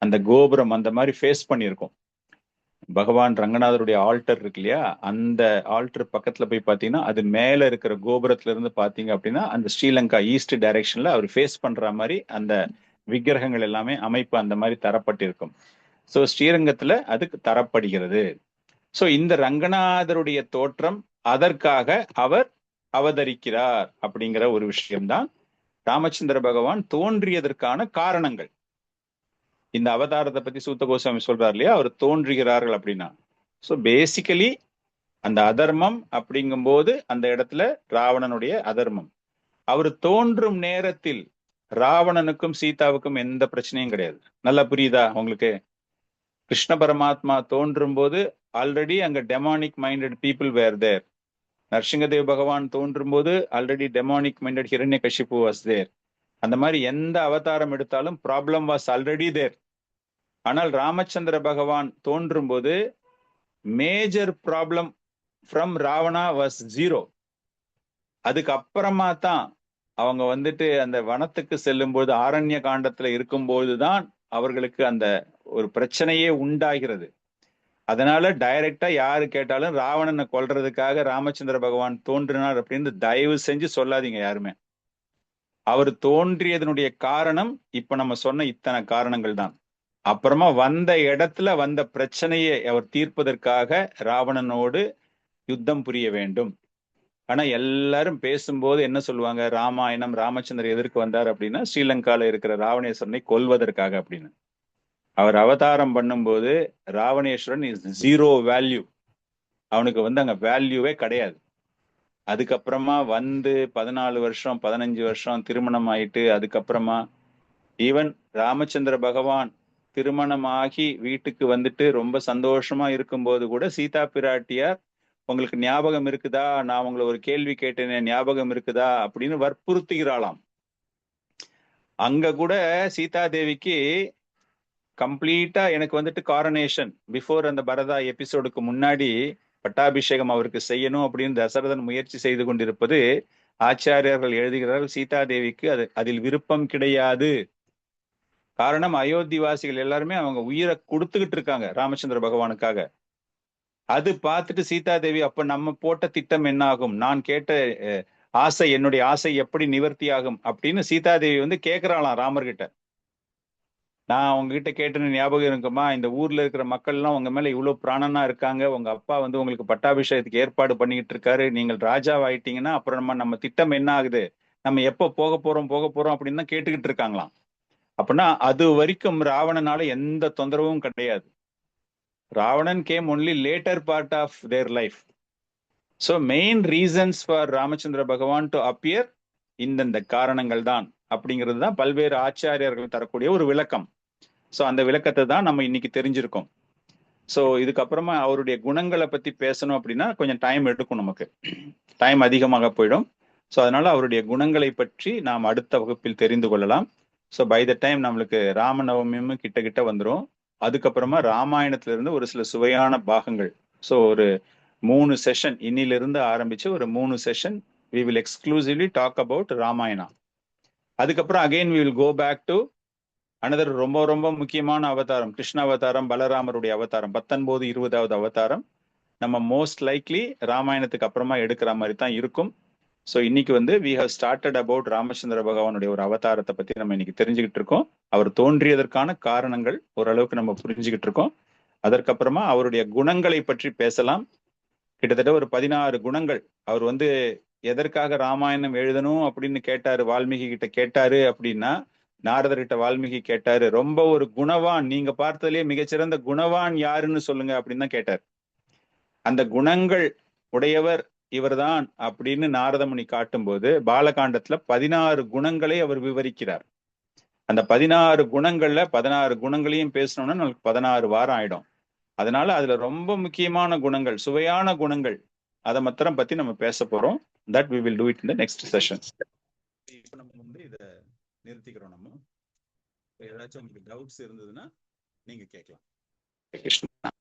அந்த கோபுரம் அந்த மாதிரி ஃபேஸ் பண்ணியிருக்கும். பகவான் ரங்கநாதருடைய ஆல்டர் இருக்கு இல்லையா, அந்த ஆல்டர் பக்கத்துல போய் பார்த்தீங்கன்னா அது மேல இருக்கிற கோபுரத்துல இருந்து பார்த்தீங்க அப்படின்னா அந்த ஸ்ரீலங்கா ஈஸ்ட் டைரக்ஷன்ல அவர் ஃபேஸ் பண்ற மாதிரி அந்த விக்கிரகங்கள் எல்லாமே அமைப்பு அந்த மாதிரி தரப்பட்டிருக்கும். ஸோ ஸ்ரீரங்கத்துல அதுக்கு தரப்படுகிறது. ஸோ இந்த ரங்கநாதருடைய தோற்றம், அதற்காக அவர் அவதரிக்கிறார் அப்படிங்கிற ஒரு விஷயம்தான் ராமச்சந்திர பகவான் தோன்றியதற்கான காரணங்கள். இந்த அவதாரத்தை பத்தி சூத்த கோஸ்வாமி சொல்றாரு இல்லையா, அவர் தோன்றுகிறார்கள் அப்படின்னா. ஸோ பேசிக்கலி அந்த அதர்மம் அப்படிங்கும்போது அந்த இடத்துல ராவணனுடைய அதர்மம். அவர் தோன்றும் நேரத்தில் ராவணனுக்கும் சீதாவுக்கும் எந்த பிரச்சனையும் கிடையாது. நல்லா புரியுதா உங்களுக்கு? கிருஷ்ண பரமாத்மா தோன்றும் போது ஆல்ரெடி அங்க demonic minded people were there. Narasimhadev Bhagavan தோன்றும் போது already demonic minded Hiranyakashipu was there. அந்த மாதிரி எந்த அவதாரம் எடுத்தாலும் ப்ராப்ளம் வாஸ் ஆல்ரெடி தேர். ஆனால் ராமச்சந்திர பகவான் தோன்றும் போது major problem from Ravana was 0. அதுக்கு அப்புறமா தான் அவங்க வந்துட்டு அந்த வனத்துக்கு செல்லும் போது, ஆரண்ய காண்டத்துல இருக்கும்போதுதான் அவர்களுக்கு அந்த ஒரு பிரச்சனையே உண்டாகிறது. அதனால டைரக்டா யாரு கேட்டாலும் ராவணனை கொல்றதுக்காக ராமச்சந்திர பகவான் தோன்றினார் அப்படின்னு தயவு செஞ்சு சொல்லாதீங்க யாருமே. அவர் தோன்றியதனுடைய காரணம் இப்ப நம்ம சொன்ன இத்தனை காரணங்கள் தான். அப்புறமா வந்த இடத்துல வந்த பிரச்சனையை அவர் தீர்ப்பதற்காக ராவணனோடு யுத்தம் புரிய வேண்டும். ஆனா எல்லாரும் பேசும்போது என்ன சொல்லுவாங்க, ராமாயணம் ராமச்சந்திரர் எதற்கு வந்தார் அப்படின்னா ஸ்ரீலங்கால இருக்கிற ராவணேஸ்வரனை கொல்வதற்காக அப்படின்னு. அவர் அவதாரம் பண்ணும்போது ராவணேஸ்வரன் இஸ் 0 வேல்யூ. அவனுக்கு அங்க வேல்யூவே கிடையாது. அதுக்கப்புறமா 14 வருஷம் 15 வருஷம் திருமணம் ஆயிட்டு, அதுக்கப்புறமா ஈவன் ராமச்சந்திர பகவான் திருமணமாகி வீட்டுக்கு வந்துட்டு ரொம்ப சந்தோஷமா இருக்கும்போது கூட சீதா பிராட்டியார், உங்களுக்கு ஞாபகம் இருக்குதா, நான் உங்களை ஒரு கேள்வி கேட்டேனே ஞாபகம் இருக்குதா அப்படின்னு வற்புறுத்துகிறாளாம். அங்க கூட சீதா தேவிக்கு கம்ப்ளீட்டா எனக்கு வந்துட்டு காரனேஷன் பிஃபோர் அந்த பரதா எபிசோடுக்கு முன்னாடி பட்டாபிஷேகம் அவருக்கு செய்யணும் அப்படின்னு தசரதன் முயற்சி செய்து கொண்டிருப்பது ஆச்சாரியர்கள் எழுதுகிறார்கள். சீதா தேவிக்கு அதில் விருப்பம் கிடையாது. காரணம், அயோத்திவாசிகள் எல்லாருமே அவங்க உயிரை கொடுத்துக்கிட்டு இருக்காங்க ராமச்சந்திர பகவானுக்காக. அது பார்த்துட்டு சீதா தேவி, அப்ப நம்ம போட்ட திட்டம் என்ன ஆகும், நான் கேட்ட ஆசை, என்னுடைய ஆசை எப்படி நிவர்த்தி ஆகும் அப்படின்னு சீதா தேவி கேட்கிறாளாம் ராமர்கிட்ட. நான் உங்ககிட்ட கேட்டேன்னு ஞாபகம் இருக்குமா, இந்த ஊர்ல இருக்கிற மக்கள் எல்லாம் உங்க மேல இவ்வளவு பிராணனா இருக்காங்க, உங்க அப்பா உங்களுக்கு பட்டாபிஷேகத்துக்கு ஏற்பாடு பண்ணிக்கிட்டு இருக்காரு, நீங்கள் ராஜாவாயிட்டீங்கன்னா அப்புறம் நம்ம திட்டம் என்ன ஆகுது, நம்ம எப்போ போக போறோம் அப்படின்னு தான் கேட்டுக்கிட்டு இருக்காங்களாம். அப்படின்னா அது வரைக்கும் ராவணனால எந்த தொந்தரவும் கிடையாது. Ravanan came only later part of their life. So main reasons for Ramachandra Bhagavan to appear இந்த காரணங்கள் தான் அப்படிங்கிறது தான் பல்வேறு ஆச்சாரியர்கள் தரக்கூடிய ஒரு விளக்கம். ஸோ அந்த விளக்கத்தை தான் நம்ம இன்னைக்கு தெரிஞ்சிருக்கோம். ஸோ இதுக்கப்புறமா அவருடைய குணங்களை பத்தி பேசணும் அப்படின்னா கொஞ்சம் டைம் எடுக்கும், நமக்கு டைம் அதிகமாக போயிடும். ஸோ அதனால அவருடைய குணங்களை பற்றி நாம் அடுத்த வகுப்பில் தெரிந்து கொள்ளலாம். ஸோ பை த டைம் நம்மளுக்கு ராமநவமியும் கிட்ட வந்துடும். அதுக்கப்புறமா ராமாயணத்திலிருந்து ஒரு சில சுவையான பாகங்கள், ஸோ ஒரு 3 செஷன் இன்னிலிருந்து ஆரம்பிச்சு ஒரு 3 session we will exclusively talk about Ramayana. அதுக்கப்புறம் again we will go back to another ரொம்ப ரொம்ப முக்கியமான அவதாரம், கிருஷ்ண அவதாரம், பலராமருடைய அவதாரம், 19 20வது அவதாரம். நம்ம மோஸ்ட் லைக்லி ராமாயணத்துக்கு அப்புறமா எடுக்கிற மாதிரி தான் இருக்கும். ஸோ இன்னைக்கு we have started about Ramachandra பகவானுடைய ஒரு அவதாரத்தை பத்தி நம்ம இன்னைக்கு தெரிஞ்சுக்கிட்டு இருக்கோம். அவர் தோன்றியதற்கான காரணங்கள் ஓரளவுக்கு நம்ம புரிஞ்சுக்கிட்டு இருக்கோம். அதற்கப்புறமா அவருடைய குணங்களை பற்றி பேசலாம். கிட்டத்தட்ட ஒரு 16 குணங்கள். அவர் எதற்காக ராமாயணம் எழுதணும் அப்படின்னு கேட்டாரு, வால்மீகி கிட்ட கேட்டாரு அப்படின்னா, நாரதர்கிட்ட வால்மீகி கேட்டாரு, ரொம்ப ஒரு குணவான், நீங்க பார்த்ததுலயே மிகச்சிறந்த குணவான் யாருன்னு சொல்லுங்க அப்படின்னு தான் கேட்டார். அந்த குணங்கள் உடையவர் இவர்தான் அப்படின்னு நாரதமுனி காட்டும்போது பாலகாண்டத்துல 16 குணங்களை அவர் விவரிக்கிறார். அந்த 16 குணங்கள்ல 16 குணங்களையும் பேசணும்னா நமக்கு 16 வாரம் ஆயிடும். அதனால அதுல ரொம்ப முக்கியமான குணங்கள், சுவையான குணங்கள், அதை மாத்திரம் பத்தி நம்ம பேச போறோம். That we will do it in the next session. இப்போ நம்ம வந்து இதை நிறுத்திக்கிறோம். நம்ம ஏதாச்சும் உங்களுக்கு டவுட்ஸ் இருந்ததுன்னா நீங்க கேட்கலாம். கிருஷ்ணா.